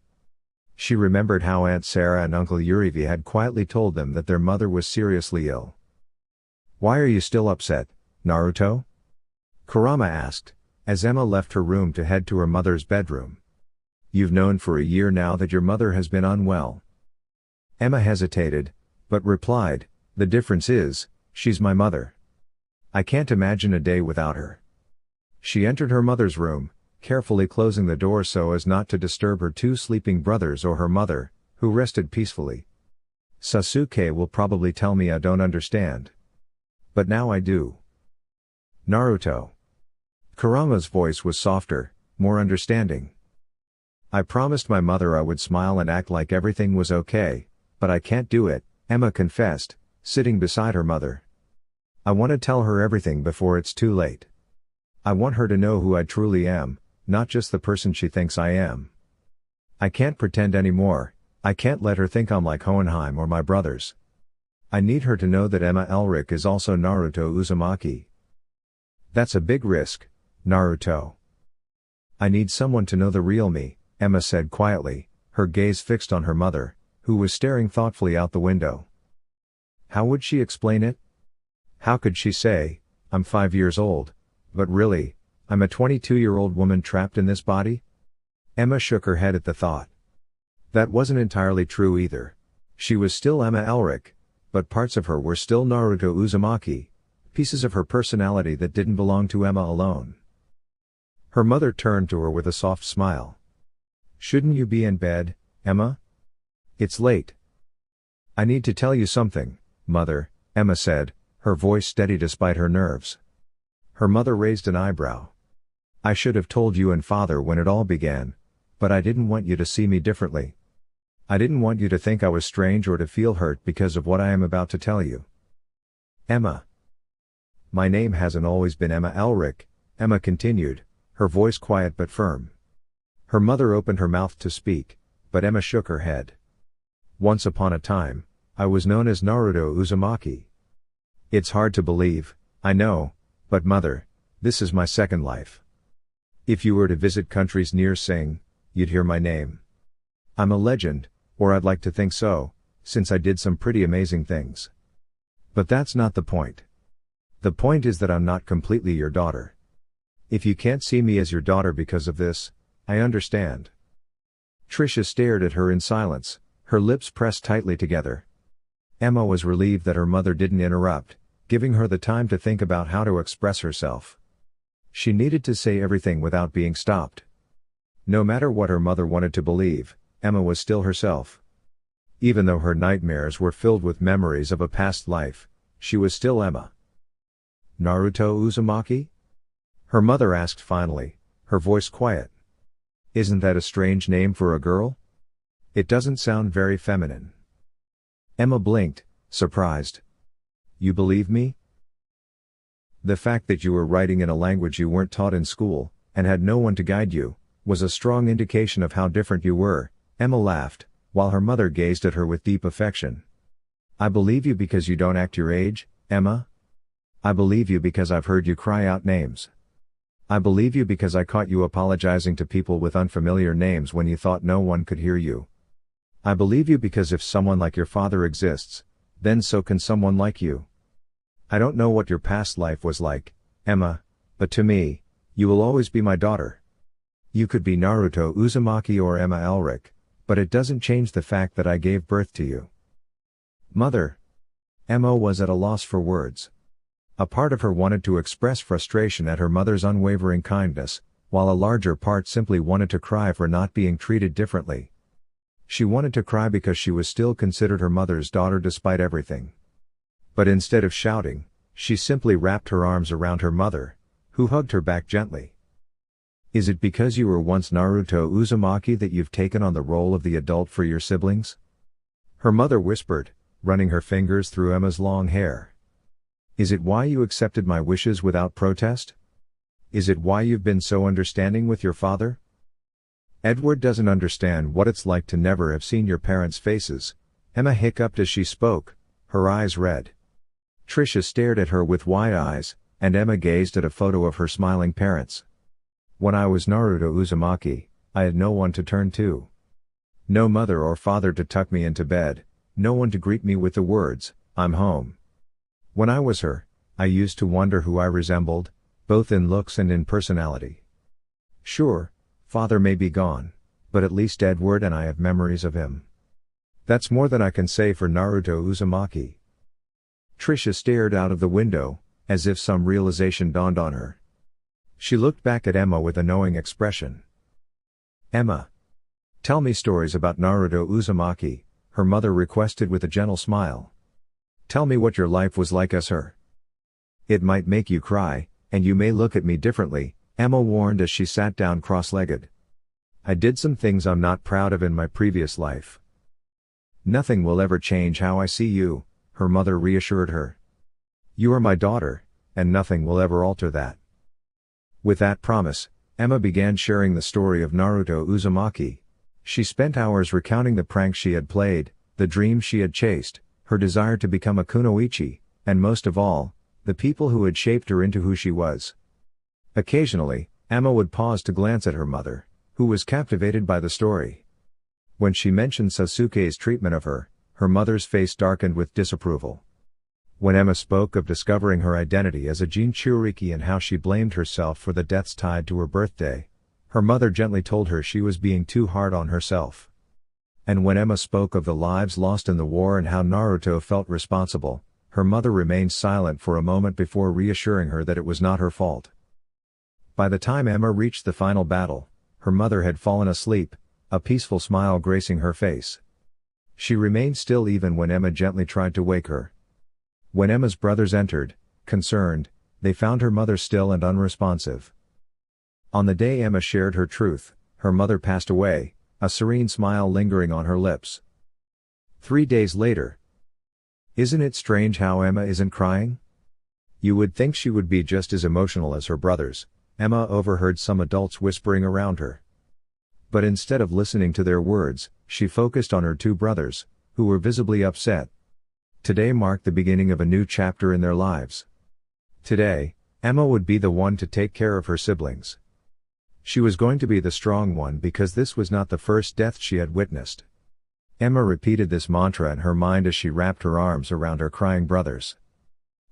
She remembered how Aunt Sarah and Uncle Yurivi had quietly told them that their mother was seriously ill. "Why are you still upset, Naruto?" Kurama asked, as Emma left her room to head to her mother's bedroom. "You've known for a year now that your mother has been unwell." Emma hesitated, but replied, "The difference is, she's my mother. I can't imagine a day without her." She entered her mother's room, carefully closing the door so as not to disturb her two sleeping brothers or her mother, who rested peacefully. "Sasuke will probably tell me I don't understand. But now I do." "Naruto." Kurama's voice was softer, more understanding. "I promised my mother I would smile and act like everything was okay, but I can't do it," Emma confessed, sitting beside her mother. "I want to tell her everything before it's too late. I want her to know who I truly am, not just the person she thinks I am. I can't pretend anymore. I can't let her think I'm like Hohenheim or my brothers. I need her to know that Emma Elric is also Naruto Uzumaki. That's a big risk, Naruto. I need someone to know the real me," Emma said quietly, her gaze fixed on her mother, who was staring thoughtfully out the window. How would she explain it? How could she say, "I'm 5 years old, but really, I'm a 22-year-old woman trapped in this body?" Emma shook her head at the thought. That wasn't entirely true either. She was still Emma Elric, but parts of her were still Naruto Uzumaki, pieces of her personality that didn't belong to Emma alone. Her mother turned to her with a soft smile. "Shouldn't you be in bed, Emma? It's late." "I need to tell you something, Mother," Emma said, her voice steady despite her nerves. Her mother raised an eyebrow. "I should have told you and Father when it all began, but I didn't want you to see me differently. I didn't want you to think I was strange or to feel hurt because of what I am about to tell you." "Emma. My name hasn't always been Emma Elric," Emma continued, her voice quiet but firm. Her mother opened her mouth to speak, but Emma shook her head. "Once upon a time, I was known as Naruto Uzumaki. It's hard to believe, I know, but Mother, this is my second life. If you were to visit countries near Sing, you'd hear my name. I'm a legend, or I'd like to think so, since I did some pretty amazing things. But that's not the point. The point is that I'm not completely your daughter. If you can't see me as your daughter because of this, I understand." Tricia stared at her in silence, her lips pressed tightly together. Emma was relieved that her mother didn't interrupt, giving her the time to think about how to express herself. She needed to say everything without being stopped. No matter what her mother wanted to believe, Emma was still herself. Even though her nightmares were filled with memories of a past life, she was still Emma. "Naruto Uzumaki?" her mother asked finally, her voice quiet. "Isn't that a strange name for a girl? It doesn't sound very feminine." Emma blinked, surprised. "You believe me?" "The fact that you were writing in a language you weren't taught in school, and had no one to guide you, was a strong indication of how different you were," Emma laughed, while her mother gazed at her with deep affection. "I believe you because you don't act your age, Emma. I believe you because I've heard you cry out names. I believe you because I caught you apologizing to people with unfamiliar names when you thought no one could hear you. I believe you because if someone like your father exists, then so can someone like you. I don't know what your past life was like, Emma, but to me, you will always be my daughter. You could be Naruto Uzumaki or Emma Elric, but it doesn't change the fact that I gave birth to you. Mother. Emma was at a loss for words. A part of her wanted to express frustration at her mother's unwavering kindness, while a larger part simply wanted to cry for not being treated differently. She wanted to cry because she was still considered her mother's daughter despite everything. But instead of shouting, she simply wrapped her arms around her mother, who hugged her back gently. Is it because you were once Naruto Uzumaki that you've taken on the role of the adult for your siblings? Her mother whispered, running her fingers through Emma's long hair. Is it why you accepted my wishes without protest? Is it why you've been so understanding with your father? Edward doesn't understand what it's like to never have seen your parents' faces, Emma hiccuped as she spoke, her eyes red. Tricia stared at her with wide eyes, and Emma gazed at a photo of her smiling parents. When I was Naruto Uzumaki, I had no one to turn to. No mother or father to tuck me into bed, no one to greet me with the words, "I'm home." When I was her, I used to wonder who I resembled, both in looks and in personality. Sure, father may be gone, but at least Edward and I have memories of him. That's more than I can say for Naruto Uzumaki. Tricia stared out of the window, as if some realization dawned on her. She looked back at Emma with a knowing expression. Emma. Tell me stories about Naruto Uzumaki, her mother requested with a gentle smile. Tell me what your life was like as her. It might make you cry, and you may look at me differently, Emma warned as she sat down cross-legged. I did some things I'm not proud of in my previous life. Nothing will ever change how I see you, her mother reassured her. You are my daughter, and nothing will ever alter that. With that promise, Emma began sharing the story of Naruto Uzumaki. She spent hours recounting the pranks she had played, the dreams she had chased, her desire to become a kunoichi, and most of all, the people who had shaped her into who she was. Occasionally, Emma would pause to glance at her mother, who was captivated by the story. When she mentioned Sasuke's treatment of her, her mother's face darkened with disapproval. When Emma spoke of discovering her identity as a Jinchuriki and how she blamed herself for the deaths tied to her birthday, her mother gently told her she was being too hard on herself. And when Emma spoke of the lives lost in the war and how Naruto felt responsible, her mother remained silent for a moment before reassuring her that it was not her fault. By the time Emma reached the final battle, her mother had fallen asleep, a peaceful smile gracing her face. She remained still even when Emma gently tried to wake her. When Emma's brothers entered, concerned, they found her mother still and unresponsive. On the day Emma shared her truth, her mother passed away, a serene smile lingering on her lips. 3 days later. Isn't it strange how Emma isn't crying? You would think she would be just as emotional as her brothers, Emma overheard some adults whispering around her. But instead of listening to their words, she focused on her 2 brothers, who were visibly upset. Today marked the beginning of a new chapter in their lives. Today, Emma would be the one to take care of her siblings. She was going to be the strong one because this was not the first death she had witnessed. Emma repeated this mantra in her mind as she wrapped her arms around her crying brothers.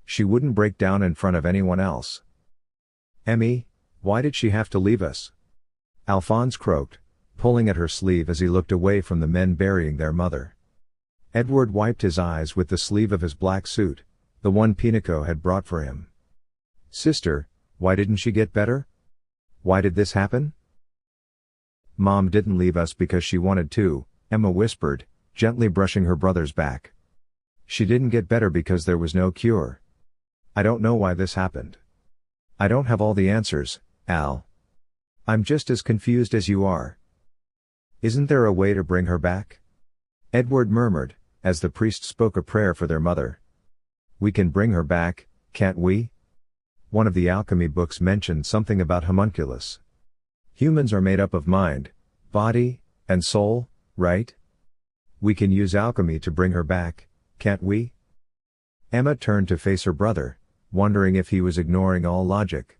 She wouldn't break down in front of anyone else. Emmy, why did she have to leave us? Alphonse croaked, pulling at her sleeve as he looked away from the men burying their mother. Edward wiped his eyes with the sleeve of his black suit, the one Pinako had brought for him. Sister, why didn't she get better? Why did this happen? Mom didn't leave us because she wanted to, Emma whispered, gently brushing her brother's back. She didn't get better because there was no cure. I don't know why this happened. I don't have all the answers, Al. I'm just as confused as you are. Isn't there a way to bring her back? Edward murmured, as the priest spoke a prayer for their mother. We can bring her back, can't we? One of the alchemy books mentioned something about homunculus. Humans are made up of mind, body, and soul, right? We can use alchemy to bring her back, can't we? Emma turned to face her brother, wondering if he was ignoring all logic.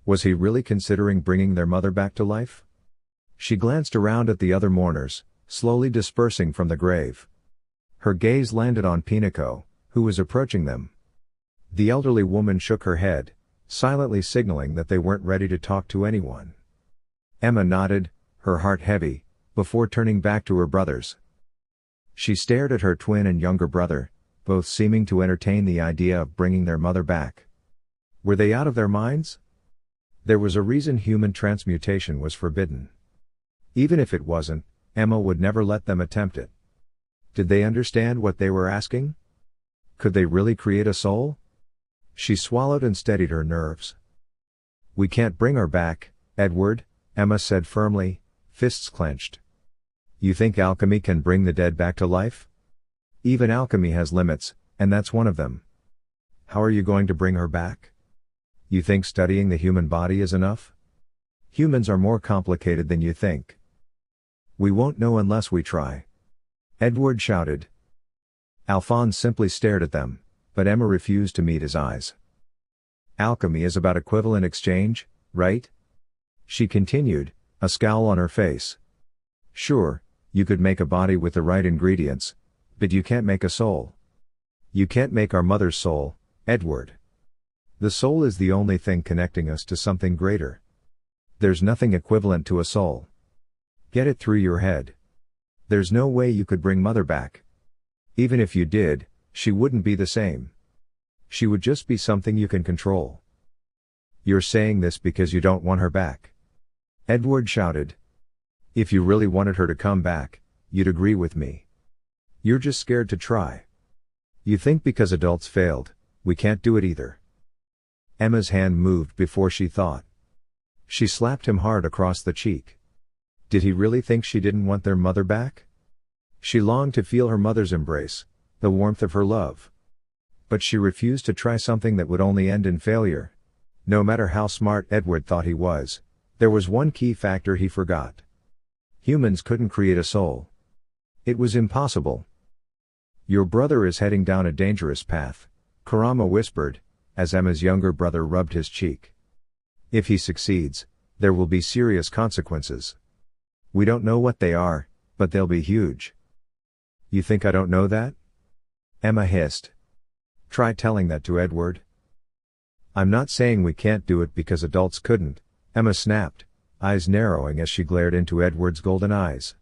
Was he really considering bringing their mother back to life? She glanced around at the other mourners, slowly dispersing from the grave. Her gaze landed on Pinako, who was approaching them. The elderly woman shook her head, silently signaling that they weren't ready to talk to anyone. Emma nodded, her heart heavy, before turning back to her brothers. She stared at her twin and younger brother, both seeming to entertain the idea of bringing their mother back. Were they out of their minds? There was a reason human transmutation was forbidden. Even if it wasn't, Emma would never let them attempt it. Did they understand what they were asking? Could they really create a soul? She swallowed and steadied her nerves. "We can't bring her back, Edward," Emma said firmly, fists clenched. "You think alchemy can bring the dead back to life? Even alchemy has limits, and that's one of them. How are you going to bring her back? You think studying the human body is enough? Humans are more complicated than you think." "We won't know unless we try," Edward shouted. Alphonse simply stared at them, but Emma refused to meet his eyes. "Alchemy is about equivalent exchange, right?" she continued, a scowl on her face. "Sure, you could make a body with the right ingredients, but you can't make a soul. You can't make our mother's soul, Edward. The soul is the only thing connecting us to something greater. There's nothing equivalent to a soul. Get it through your head. There's no way you could bring mother back. Even if you did, she wouldn't be the same. She would just be something you can control." "You're saying this because you don't want her back?" Edward shouted. "If you really wanted her to come back, you'd agree with me. You're just scared to try. You think because adults failed, we can't do it either." Emma's hand moved before she thought. She slapped him hard across the cheek. Did he really think she didn't want their mother back? She longed to feel her mother's embrace, the warmth of her love. But she refused to try something that would only end in failure. No matter how smart Edward thought he was, there was one key factor he forgot. Humans couldn't create a soul. It was impossible. "Your brother is heading down a dangerous path," Kurama whispered, as Emma's younger brother rubbed his cheek. "If he succeeds, there will be serious consequences. We don't know what they are, but they'll be huge." "You think I don't know that?" Emma hissed. "Try telling that to Edward." "I'm not saying we can't do it because adults couldn't," Emma snapped, eyes narrowing as she glared into Edward's golden eyes.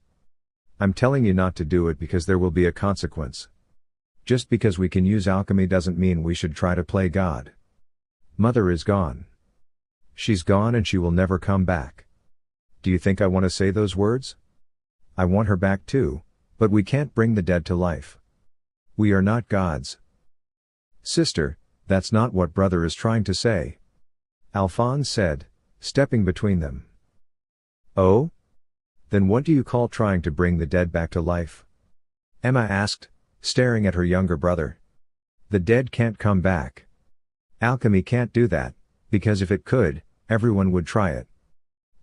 "I'm telling you not to do it because there will be a consequence. Just because we can use alchemy doesn't mean we should try to play God. Mother is gone. She's gone and she will never come back. Do you think I want to say those words? I want her back too, but we can't bring the dead to life. We are not gods." "Sister, that's not what brother is trying to say," Alphonse said, stepping between them. "Oh? Then what do you call trying to bring the dead back to life?" Emma asked, staring at her younger brother. "The dead can't come back. Alchemy can't do that, because if it could, everyone would try it.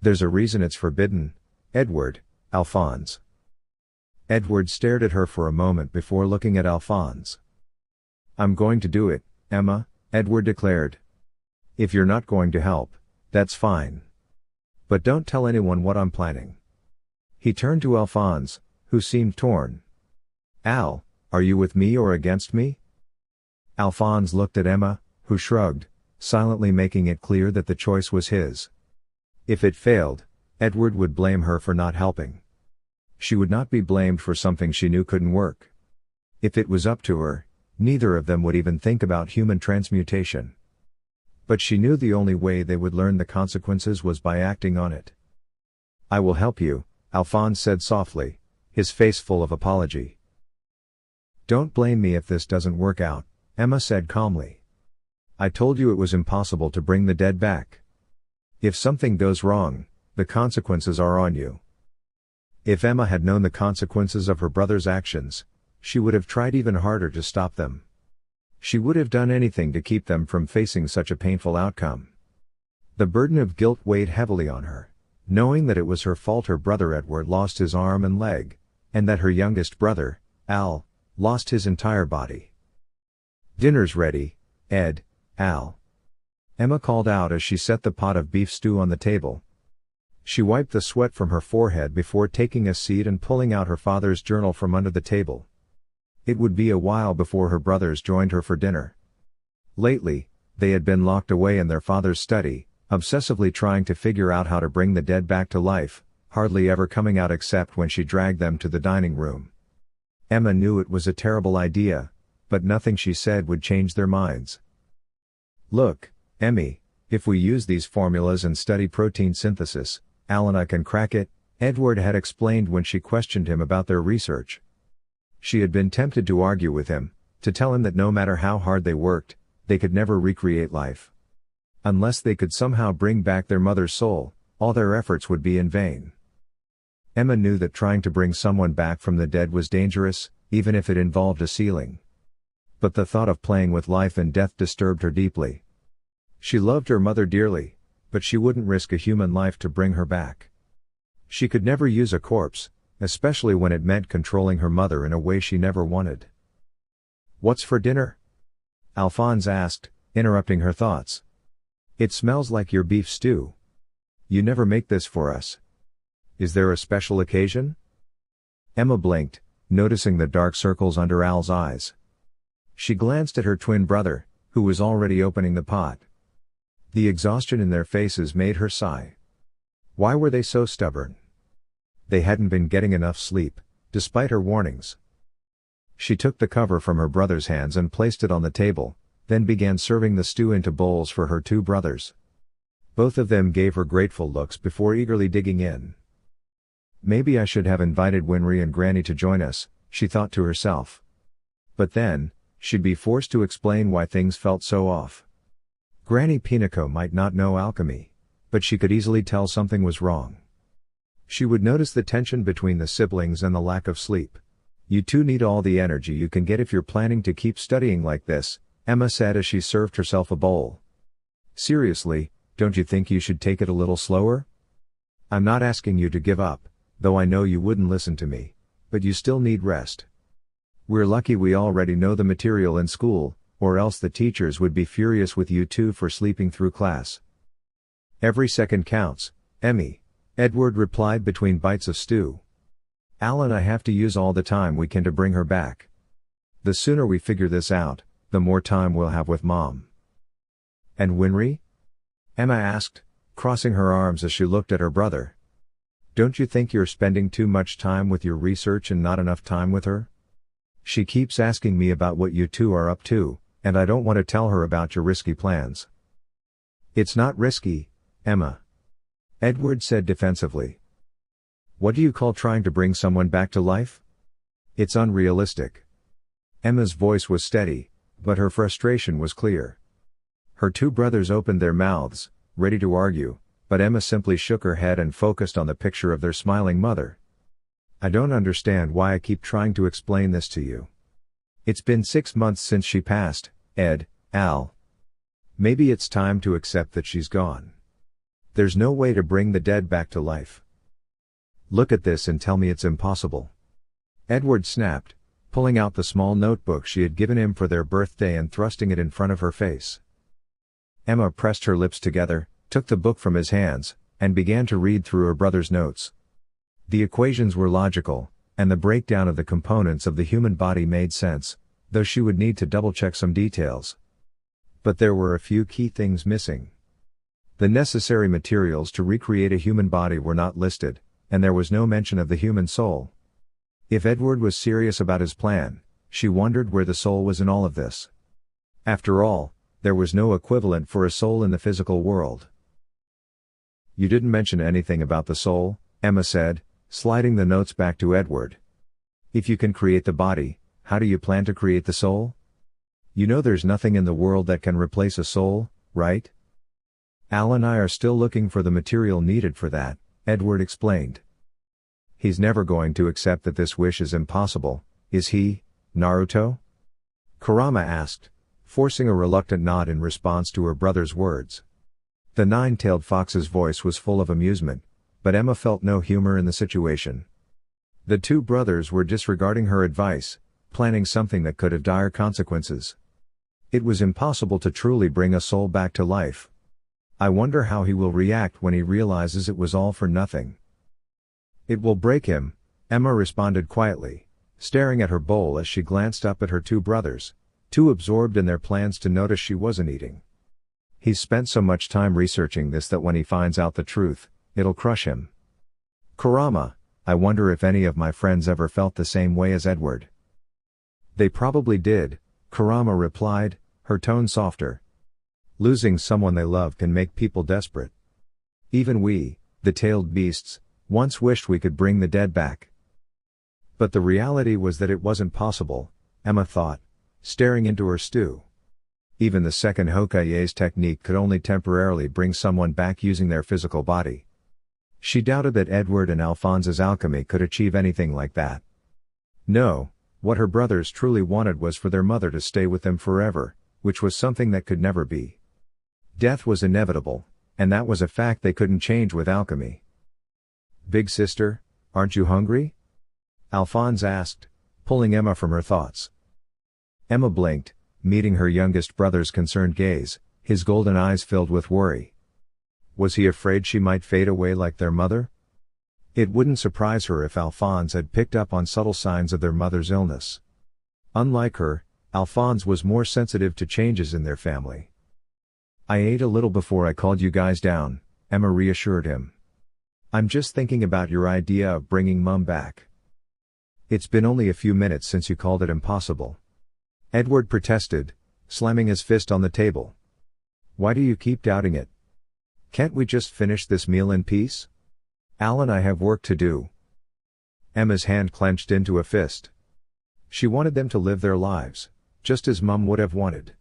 There's a reason it's forbidden, Edward, Alphonse." Edward stared at her for a moment before looking at Alphonse. "I'm going to do it, Emma," Edward declared. "If you're not going to help, that's fine. But don't tell anyone what I'm planning." He turned to Alphonse, who seemed torn. "Al, are you with me or against me?" Alphonse looked at Emma, who shrugged, silently making it clear that the choice was his. If it failed, Edward would blame her for not helping. She would not be blamed for something she knew couldn't work. If it was up to her, neither of them would even think about human transmutation. But she knew the only way they would learn the consequences was by acting on it. "I will help you," Alphonse said softly, his face full of apology. "Don't blame me if this doesn't work out," Emma said calmly. "I told you it was impossible to bring the dead back. If something goes wrong, the consequences are on you." If Emma had known the consequences of her brother's actions, she would have tried even harder to stop them. She would have done anything to keep them from facing such a painful outcome. The burden of guilt weighed heavily on her, knowing that it was her fault her brother Edward lost his arm and leg, and that her youngest brother, Al, lost his entire body. "Dinner's ready, Ed, Al." Emma called out as she set the pot of beef stew on the table. She wiped the sweat from her forehead before taking a seat and pulling out her father's journal from under the table. It would be a while before her brothers joined her for dinner. Lately, they had been locked away in their father's study, obsessively trying to figure out how to bring the dead back to life, hardly ever coming out except when she dragged them to the dining room. Emma knew it was a terrible idea, but nothing she said would change their minds. "Look, Emmy, if we use these formulas and study protein synthesis, Alana can crack it," Edward had explained when she questioned him about their research. She had been tempted to argue with him, to tell him that no matter how hard they worked, they could never recreate life. Unless they could somehow bring back their mother's soul, all their efforts would be in vain. Emma knew that trying to bring someone back from the dead was dangerous, even if it involved a ceiling. But the thought of playing with life and death disturbed her deeply. She loved her mother dearly, but she wouldn't risk a human life to bring her back. She could never use a corpse, especially when it meant controlling her mother in a way she never wanted. "What's for dinner?" Alphonse asked, interrupting her thoughts. "It smells like your beef stew. You never make this for us. Is there a special occasion?" Emma blinked, noticing the dark circles under Al's eyes. She glanced at her twin brother, who was already opening the pot. The exhaustion in their faces made her sigh. Why were they so stubborn? They hadn't been getting enough sleep, despite her warnings. She took the cover from her brother's hands and placed it on the table, then began serving the stew into bowls for her two brothers. Both of them gave her grateful looks before eagerly digging in. Maybe I should have invited Winry and Granny to join us, she thought to herself. But then, she'd be forced to explain why things felt so off. Granny Pinocchio might not know alchemy, but she could easily tell something was wrong. She would notice the tension between the siblings and the lack of sleep. "You two need all the energy you can get if you're planning to keep studying like this," Emma said as she served herself a bowl. "Seriously, don't you think you should take it a little slower? I'm not asking you to give up, though I know you wouldn't listen to me, but you still need rest. We're lucky we already know the material in school, or else the teachers would be furious with you two for sleeping through class." "Every second counts, Emmy," Edward replied between bites of stew. "Al and I have to use all the time we can to bring her back. The sooner we figure this out, the more time we'll have with Mom." "And Winry?" Emma asked, crossing her arms as she looked at her brother. "Don't you think you're spending too much time with your research and not enough time with her? She keeps asking me about what you two are up to, and I don't want to tell her about your risky plans." "It's not risky, Emma," Edward said defensively. "What do you call trying to bring someone back to life? It's unrealistic." Emma's voice was steady, but her frustration was clear. Her two brothers opened their mouths, ready to argue, but Emma simply shook her head and focused on the picture of their smiling mother. "I don't understand why I keep trying to explain this to you. It's been 6 months since she passed, Ed, Al. Maybe it's time to accept that she's gone. There's no way to bring the dead back to life. Look at this and tell me it's impossible." Edward snapped, pulling out the small notebook she had given him for their birthday and thrusting it in front of her face. Emma pressed her lips together, took the book from his hands, and began to read through her brother's notes. The equations were logical, and the breakdown of the components of the human body made sense, though she would need to double-check some details. But there were a few key things missing. The necessary materials to recreate a human body were not listed, and there was no mention of the human soul. If Edward was serious about his plan, she wondered where the soul was in all of this. After all, there was no equivalent for a soul in the physical world. "You didn't mention anything about the soul," Emma said, sliding the notes back to Edward. "If you can create the body, how do you plan to create the soul? You know there's nothing in the world that can replace a soul, right?" "Al and I are still looking for the material needed for that," Edward explained. "He's never going to accept that this wish is impossible, is he, Naruto?" Kurama asked, forcing a reluctant nod in response to her brother's words. The nine-tailed fox's voice was full of amusement, but Emma felt no humor in the situation. The two brothers were disregarding her advice, planning something that could have dire consequences. It was impossible to truly bring a soul back to life, I wonder how he will react when he realizes it was all for nothing. It will break him, Emma responded quietly, staring at her bowl as she glanced up at her two brothers, too absorbed in their plans to notice she wasn't eating. He's spent so much time researching this that when he finds out the truth, it'll crush him. Kurama, I wonder if any of my friends ever felt the same way as Edward. They probably did, Kurama replied, her tone softer. Losing someone they love can make people desperate. Even we, the tailed beasts, once wished we could bring the dead back. But the reality was that it wasn't possible, Emma thought, staring into her stew. Even the second Hokage's technique could only temporarily bring someone back using their physical body. She doubted that Edward and Alphonse's alchemy could achieve anything like that. No, what her brothers truly wanted was for their mother to stay with them forever, which was something that could never be. Death was inevitable, and that was a fact they couldn't change with alchemy. Big sister, aren't you hungry? Alphonse asked, pulling Emma from her thoughts. Emma blinked, meeting her youngest brother's concerned gaze, his golden eyes filled with worry. Was he afraid she might fade away like their mother? It wouldn't surprise her if Alphonse had picked up on subtle signs of their mother's illness. Unlike her, Alphonse was more sensitive to changes in their family. I ate a little before I called you guys down, Emma reassured him. I'm just thinking about your idea of bringing Mum back. It's been only a few minutes since you called it impossible. Edward protested, slamming his fist on the table. Why do you keep doubting it? Can't we just finish this meal in peace? Al and I have work to do. Emma's hand clenched into a fist. She wanted them to live their lives, just as Mum would have wanted.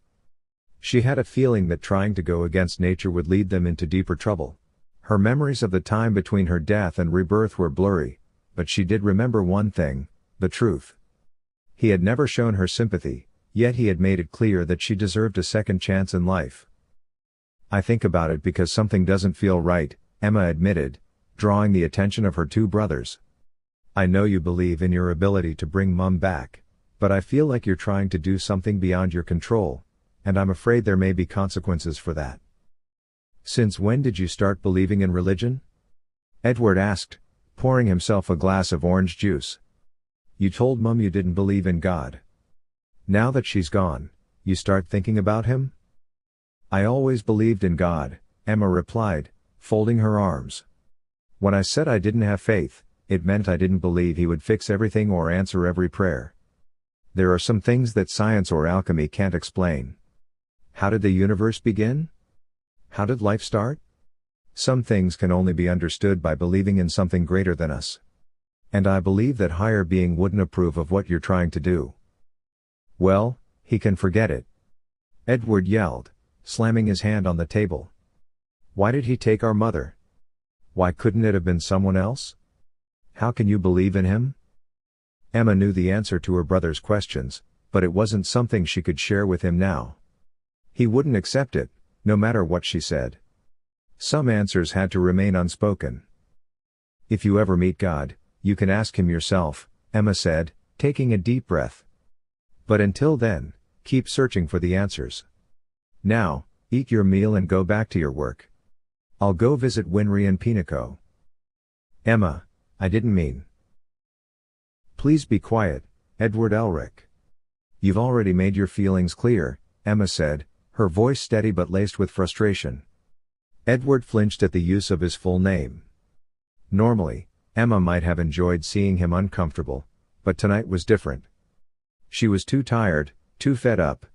She had a feeling that trying to go against nature would lead them into deeper trouble. Her memories of the time between her death and rebirth were blurry, but she did remember one thing, the truth. He had never shown her sympathy, yet he had made it clear that she deserved a second chance in life. I think about it because something doesn't feel right, Emma admitted, drawing the attention of her two brothers. I know you believe in your ability to bring Mum back, but I feel like you're trying to do something beyond your control, and I'm afraid there may be consequences for that. Since when did you start believing in religion? Edward asked, pouring himself a glass of orange juice. You told Mum you didn't believe in God. Now that she's gone, you start thinking about him? I always believed in God, Emma replied, folding her arms. When I said I didn't have faith, it meant I didn't believe he would fix everything or answer every prayer. There are some things that science or alchemy can't explain. How did the universe begin? How did life start? Some things can only be understood by believing in something greater than us. And I believe that higher being wouldn't approve of what you're trying to do. Well, he can forget it. Edward yelled, slamming his hand on the table. Why did he take our mother? Why couldn't it have been someone else? How can you believe in him? Emma knew the answer to her brother's questions, but it wasn't something she could share with him now. He wouldn't accept it, no matter what she said. Some answers had to remain unspoken. If you ever meet God, you can ask him yourself, Emma said, taking a deep breath. But until then, keep searching for the answers. Now, eat your meal and go back to your work. I'll go visit Winry and Pinako. Emma, I didn't mean. Please be quiet, Edward Elric. You've already made your feelings clear, Emma said, her voice steady but laced with frustration. Edward flinched at the use of his full name. Normally, Emma might have enjoyed seeing him uncomfortable, but tonight was different. She was too tired, too fed up.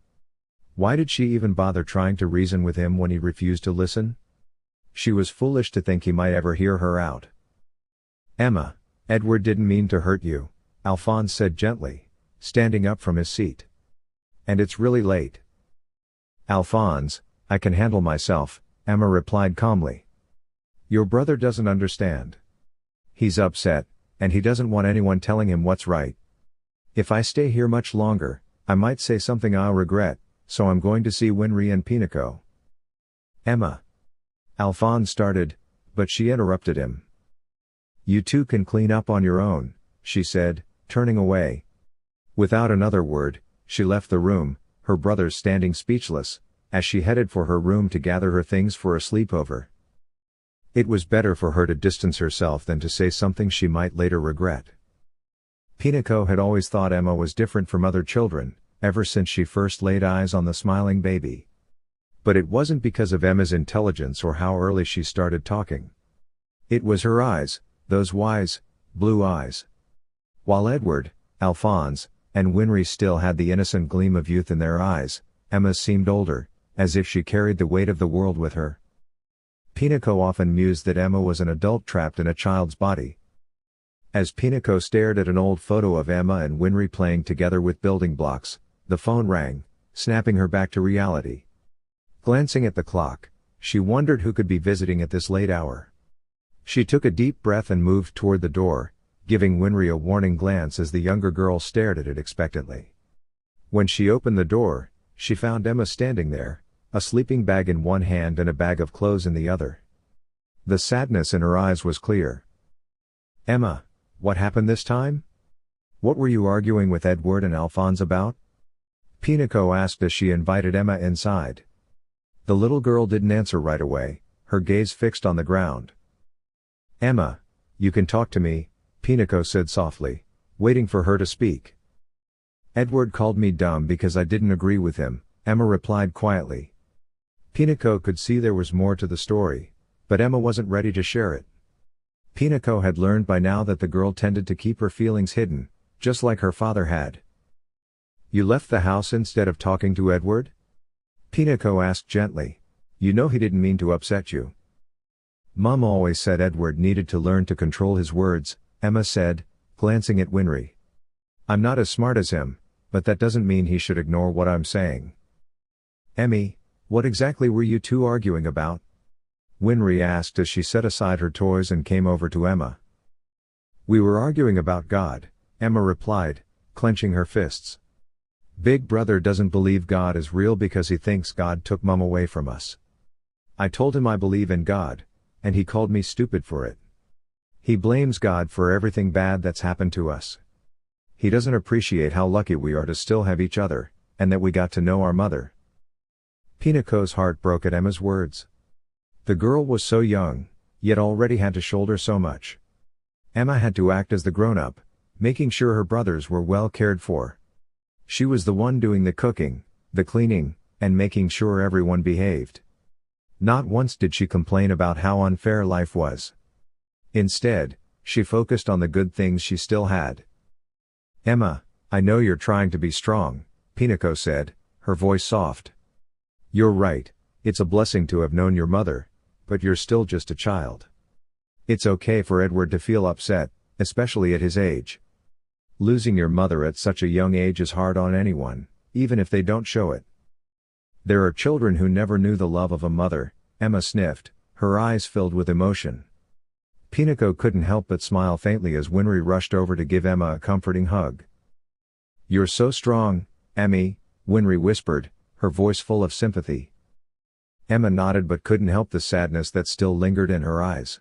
Why did she even bother trying to reason with him when he refused to listen? She was foolish to think he might ever hear her out. Emma, Edward didn't mean to hurt you, Alphonse said gently, standing up from his seat. And it's really late. Alphonse, I can handle myself, Emma replied calmly. Your brother doesn't understand. He's upset, and he doesn't want anyone telling him what's right. If I stay here much longer, I might say something I'll regret, so I'm going to see Winry and Pinako. Emma. Alphonse started, but she interrupted him. You two can clean up on your own, she said, turning away. Without another word, she left the room, her brothers standing speechless, as she headed for her room to gather her things for a sleepover. It was better for her to distance herself than to say something she might later regret. Pinako had always thought Emma was different from other children, ever since she first laid eyes on the smiling baby. But it wasn't because of Emma's intelligence or how early she started talking. It was her eyes, those wise, blue eyes. While Edward, Alphonse, and Winry still had the innocent gleam of youth in their eyes, Emma's seemed older, as if she carried the weight of the world with her. Pinako often mused that Emma was an adult trapped in a child's body. As Pinako stared at an old photo of Emma and Winry playing together with building blocks, the phone rang, snapping her back to reality. Glancing at the clock, she wondered who could be visiting at this late hour. She took a deep breath and moved toward the door, giving Winry a warning glance as the younger girl stared at it expectantly. When she opened the door, she found Emma standing there, a sleeping bag in one hand and a bag of clothes in the other. The sadness in her eyes was clear. "Emma, what happened this time? What were you arguing with Edward and Alphonse about?" Pinako asked as she invited Emma inside. The little girl didn't answer right away, her gaze fixed on the ground. "Emma, you can talk to me," Pinako said softly, waiting for her to speak. "Edward called me dumb because I didn't agree with him," Emma replied quietly. Pinako could see there was more to the story, but Emma wasn't ready to share it. Pinako had learned by now that the girl tended to keep her feelings hidden, just like her father had. "You left the house instead of talking to Edward?" Pinako asked gently. "You know he didn't mean to upset you." "Mom always said Edward needed to learn to control his words," Emma said, glancing at Winry. "I'm not as smart as him, but that doesn't mean he should ignore what I'm saying." "Emmy, what exactly were you two arguing about?" Winry asked as she set aside her toys and came over to Emma. "We were arguing about God," Emma replied, clenching her fists. "Big brother doesn't believe God is real because he thinks God took Mom away from us. I told him I believe in God, and he called me stupid for it. He blames God for everything bad that's happened to us. He doesn't appreciate how lucky we are to still have each other, and that we got to know our mother." Pinako's heart broke at Emma's words. The girl was so young, yet already had to shoulder so much. Emma had to act as the grown-up, making sure her brothers were well cared for. She was the one doing the cooking, the cleaning, and making sure everyone behaved. Not once did she complain about how unfair life was. Instead, she focused on the good things she still had. "Emma, I know you're trying to be strong," Pinako said, her voice soft. "You're right, it's a blessing to have known your mother, but you're still just a child. It's okay for Edward to feel upset, especially at his age. Losing your mother at such a young age is hard on anyone, even if they don't show it." "There are children who never knew the love of a mother," Emma sniffed, her eyes filled with emotion. Pinako couldn't help but smile faintly as Winry rushed over to give Emma a comforting hug. "You're so strong, Emmy," Winry whispered, her voice full of sympathy. Emma nodded but couldn't help the sadness that still lingered in her eyes.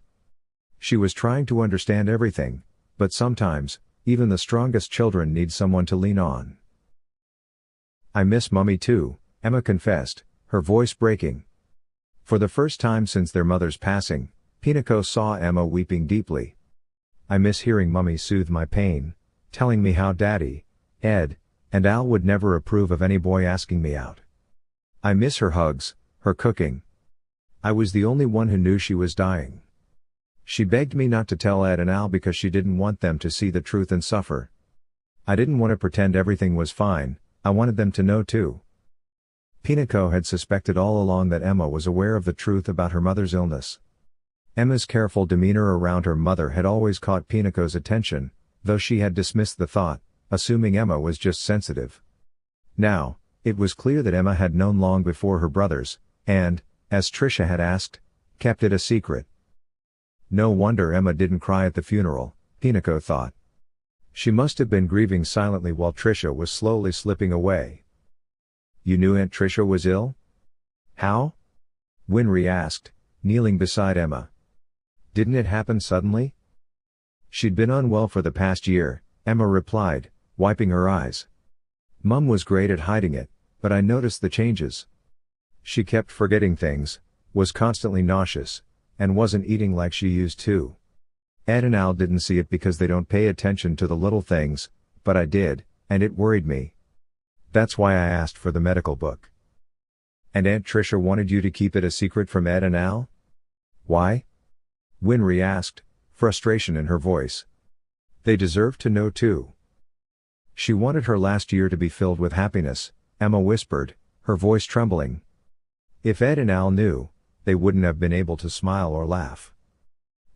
She was trying to understand everything, but sometimes, even the strongest children need someone to lean on. "I miss Mummy too," Emma confessed, her voice breaking. For the first time since their mother's passing, Pinako saw Emma weeping deeply. "I miss hearing Mummy soothe my pain, telling me how Daddy, Ed, and Al would never approve of any boy asking me out. I miss her hugs, her cooking. I was the only one who knew she was dying. She begged me not to tell Ed and Al because she didn't want them to see the truth and suffer. I didn't want to pretend everything was fine, I wanted them to know too." Pinako had suspected all along that Emma was aware of the truth about her mother's illness. Emma's careful demeanor around her mother had always caught Pinako's attention, though she had dismissed the thought, assuming Emma was just sensitive. Now, it was clear that Emma had known long before her brothers, and, as Tricia had asked, kept it a secret. No wonder Emma didn't cry at the funeral, Pinako thought. She must have been grieving silently while Tricia was slowly slipping away. "You knew Aunt Tricia was ill?" "How?" Winry asked, kneeling beside Emma. "Didn't it happen suddenly?" "She'd been unwell for the past year," Emma replied, wiping her eyes. "Mum was great at hiding it, but I noticed the changes. She kept forgetting things, was constantly nauseous, and wasn't eating like she used to. Ed and Al didn't see it because they don't pay attention to the little things, but I did, and it worried me. That's why I asked for the medical book. And Aunt Tricia wanted you to keep it a secret from Ed and Al? Why? Winry asked, frustration in her voice. They deserve to know too. She wanted her last year to be filled with happiness, Emma whispered, her voice trembling. If Ed and Al knew, they wouldn't have been able to smile or laugh.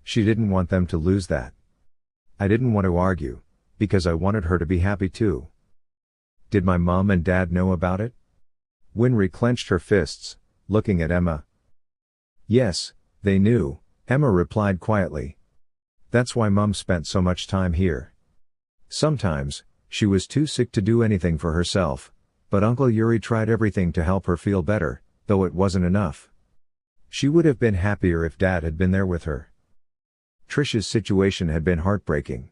She didn't want them to lose that. I didn't want to argue, because I wanted her to be happy too. Did my mom and dad know about it? Winry clenched her fists, looking at Emma. Yes, they knew, Emma replied quietly. That's why Mom spent so much time here. Sometimes, she was too sick to do anything for herself, but Uncle Yuri tried everything to help her feel better, though it wasn't enough. She would have been happier if Dad had been there with her. Tricia's situation had been heartbreaking.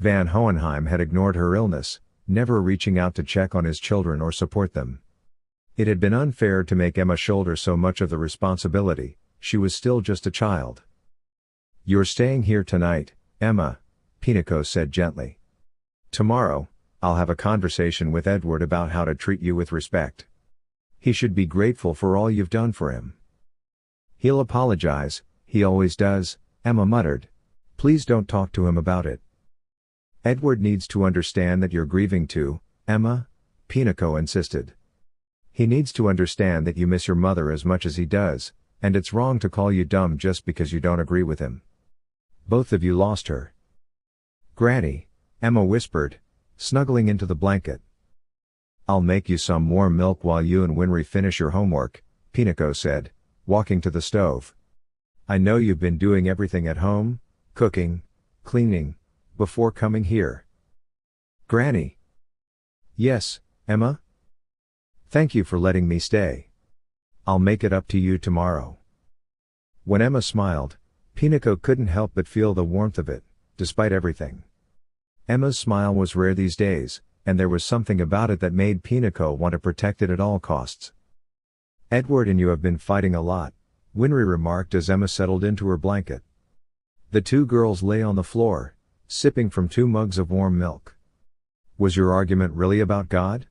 Van Hohenheim had ignored her illness, never reaching out to check on his children or support them. It had been unfair to make Emma shoulder so much of the responsibility, she was still just a child. You're staying here tonight, Emma, Pinico said gently. Tomorrow, I'll have a conversation with Edward about how to treat you with respect. He should be grateful for all you've done for him. He'll apologize, he always does, Emma muttered. Please don't talk to him about it. Edward needs to understand that you're grieving too, Emma, Pinico insisted. He needs to understand that you miss your mother as much as he does, and it's wrong to call you dumb just because you don't agree with him. Both of you lost her. Granny, Emma whispered, snuggling into the blanket. I'll make you some warm milk while you and Winry finish your homework, Pinico said, walking to the stove. I know you've been doing everything at home, cooking, cleaning, before coming here. Granny. Yes, Emma? Thank you for letting me stay. I'll make it up to you tomorrow. When Emma smiled, Pinico couldn't help but feel the warmth of it, despite everything. Emma's smile was rare these days, and there was something about it that made Pinico want to protect it at all costs. Edward and you have been fighting a lot, Winry remarked as Emma settled into her blanket. The two girls lay on the floor, sipping from 2 mugs of warm milk. Was your argument really about God?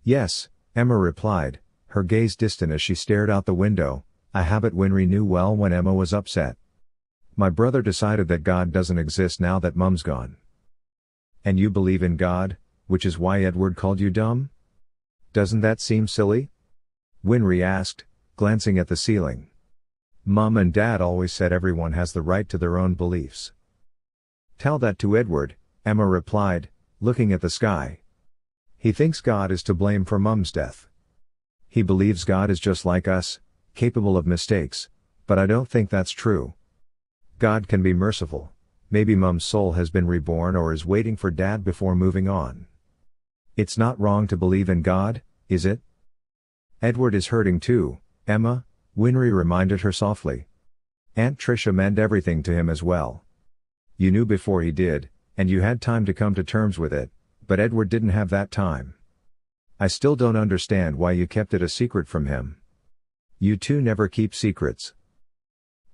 Yes, Emma replied, her gaze distant as she stared out the window, a habit Winry knew well when Emma was upset. My brother decided that God doesn't exist now that Mum's gone. And you believe in God, which is why Edward called you dumb? Doesn't that seem silly? Winry asked, glancing at the ceiling. Mum and Dad always said everyone has the right to their own beliefs. Tell that to Edward, Emma replied, looking at the sky. He thinks God is to blame for Mum's death. He believes God is just like us, capable of mistakes, but I don't think that's true. God can be merciful. Maybe Mum's soul has been reborn or is waiting for Dad before moving on. It's not wrong to believe in God, is it? Edward is hurting too, Emma, Winry reminded her softly. Aunt Tricia meant everything to him as well. You knew before he did, and you had time to come to terms with it, but Edward didn't have that time. I still don't understand why you kept it a secret from him. You two never keep secrets.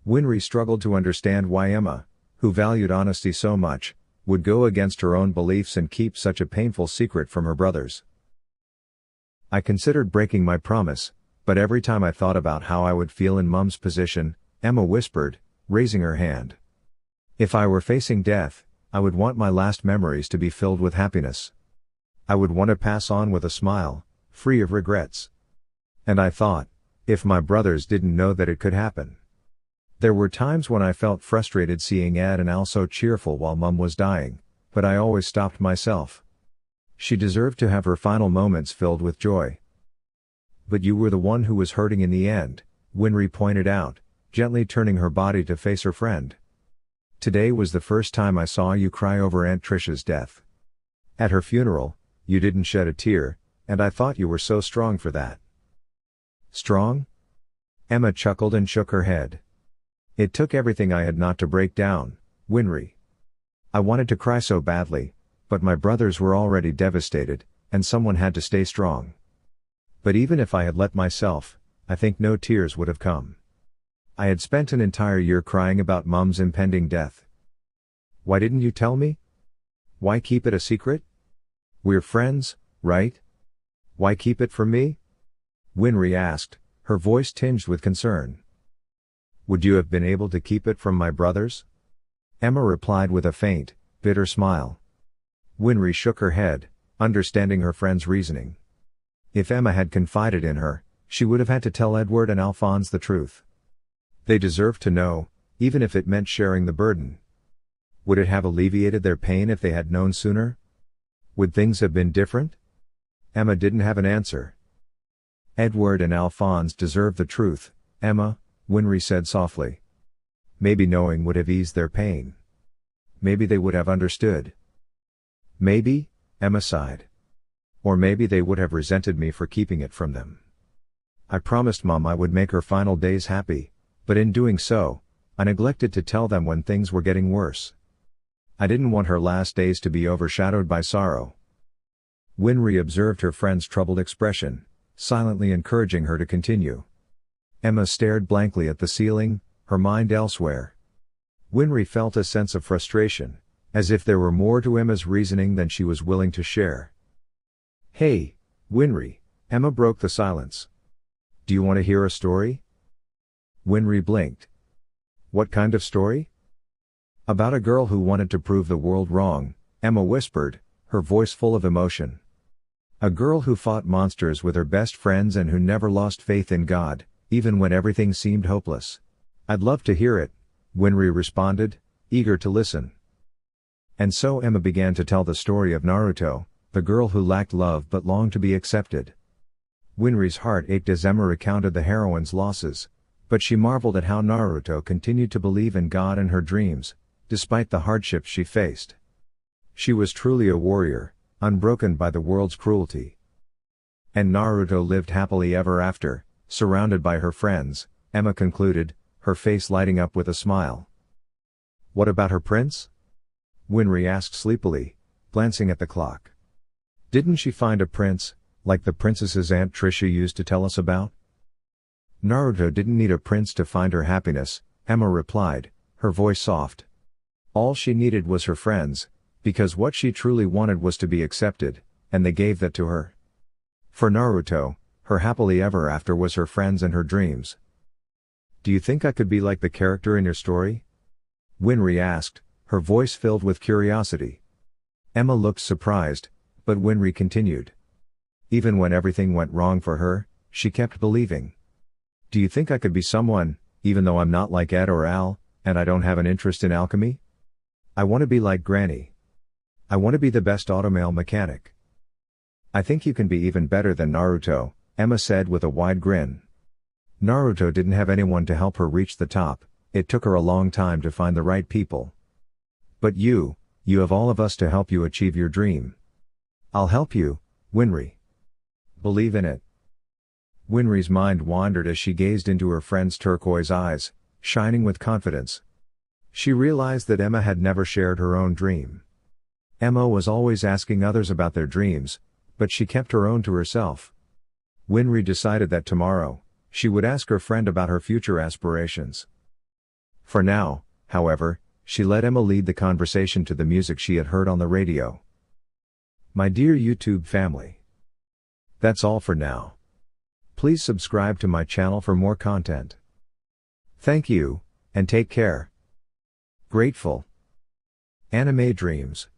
Winry struggled to understand why Emma, who valued honesty so much, would go against her own beliefs and keep such a painful secret from her brothers. I considered breaking my promise, but every time I thought about how I would feel in Mum's position, Emma whispered, raising her hand. If I were facing death, I would want my last memories to be filled with happiness. I would want to pass on with a smile, free of regrets. And I thought, if my brothers didn't know that it could happen. There were times when I felt frustrated seeing Ed and Al so cheerful while Mum was dying, but I always stopped myself. She deserved to have her final moments filled with joy. But you were the one who was hurting in the end, Winry pointed out, gently turning her body to face her friend. Today was the first time I saw you cry over Aunt Tricia's death. At her funeral, you didn't shed a tear, and I thought you were so strong for that. Strong? Emma chuckled and shook her head. It took everything I had not to break down, Winry. I wanted to cry so badly, but my brothers were already devastated, and someone had to stay strong. But even if I had let myself, I think no tears would have come. I had spent an entire year crying about Mum's impending death. Why didn't you tell me? Why keep it a secret? We're friends, right? Why keep it from me? Winry asked, her voice tinged with concern. Would you have been able to keep it from my brothers? Emma replied with a faint, bitter smile. Winry shook her head, understanding her friend's reasoning. If Emma had confided in her, she would have had to tell Edward and Alphonse the truth. They deserved to know, even if it meant sharing the burden. Would it have alleviated their pain if they had known sooner? Would things have been different? Emma didn't have an answer. Edward and Alphonse deserve the truth, Emma, Winry said softly. Maybe knowing would have eased their pain. Maybe they would have understood. Maybe, Emma sighed. Or maybe they would have resented me for keeping it from them. I promised Mum I would make her final days happy, but in doing so, I neglected to tell them when things were getting worse. I didn't want her last days to be overshadowed by sorrow. Winry observed her friend's troubled expression, silently encouraging her to continue. Emma stared blankly at the ceiling, her mind elsewhere. Winry felt a sense of frustration, as if there were more to Emma's reasoning than she was willing to share. Hey, Winry, Emma broke the silence. Do you want to hear a story? Winry blinked. What kind of story? About a girl who wanted to prove the world wrong, Emma whispered, her voice full of emotion. A girl who fought monsters with her best friends and who never lost faith in God, even when everything seemed hopeless. I'd love to hear it, Winry responded, eager to listen. And so Emma began to tell the story of Naruto, the girl who lacked love but longed to be accepted. Winry's heart ached as Emma recounted the heroine's losses, but she marveled at how Naruto continued to believe in God and her dreams, despite the hardships she faced. She was truly a warrior, unbroken by the world's cruelty. And Naruto lived happily ever after, surrounded by her friends, Emma concluded, her face lighting up with a smile. What about her prince? Winry asked sleepily, glancing at the clock. Didn't she find a prince, like the princess's Aunt Tricia used to tell us about? Naruto didn't need a prince to find her happiness, Emma replied, her voice soft. All she needed was her friends, because what she truly wanted was to be accepted, and they gave that to her. For Naruto, her happily ever after was her friends and her dreams. Do you think I could be like the character in your story? Winry asked, her voice filled with curiosity. Emma looked surprised, but Winry continued. Even when everything went wrong for her, she kept believing. Do you think I could be someone, even though I'm not like Ed or Al, and I don't have an interest in alchemy? I want to be like Granny. I want to be the best automail mechanic. I think you can be even better than Naruto, Emma said with a wide grin. Naruto didn't have anyone to help her reach the top, it took her a long time to find the right people. But you have all of us to help you achieve your dream. I'll help you, Winry. Believe in it. Winry's mind wandered as she gazed into her friend's turquoise eyes, shining with confidence. She realized that Emma had never shared her own dream. Emma was always asking others about their dreams, but she kept her own to herself. Winry decided that tomorrow, she would ask her friend about her future aspirations. For now, however, she let Emma lead the conversation to the music she had heard on the radio. My dear YouTube family. That's all for now. Please subscribe to my channel for more content. Thank you, and take care. Grateful. Anime Dreams.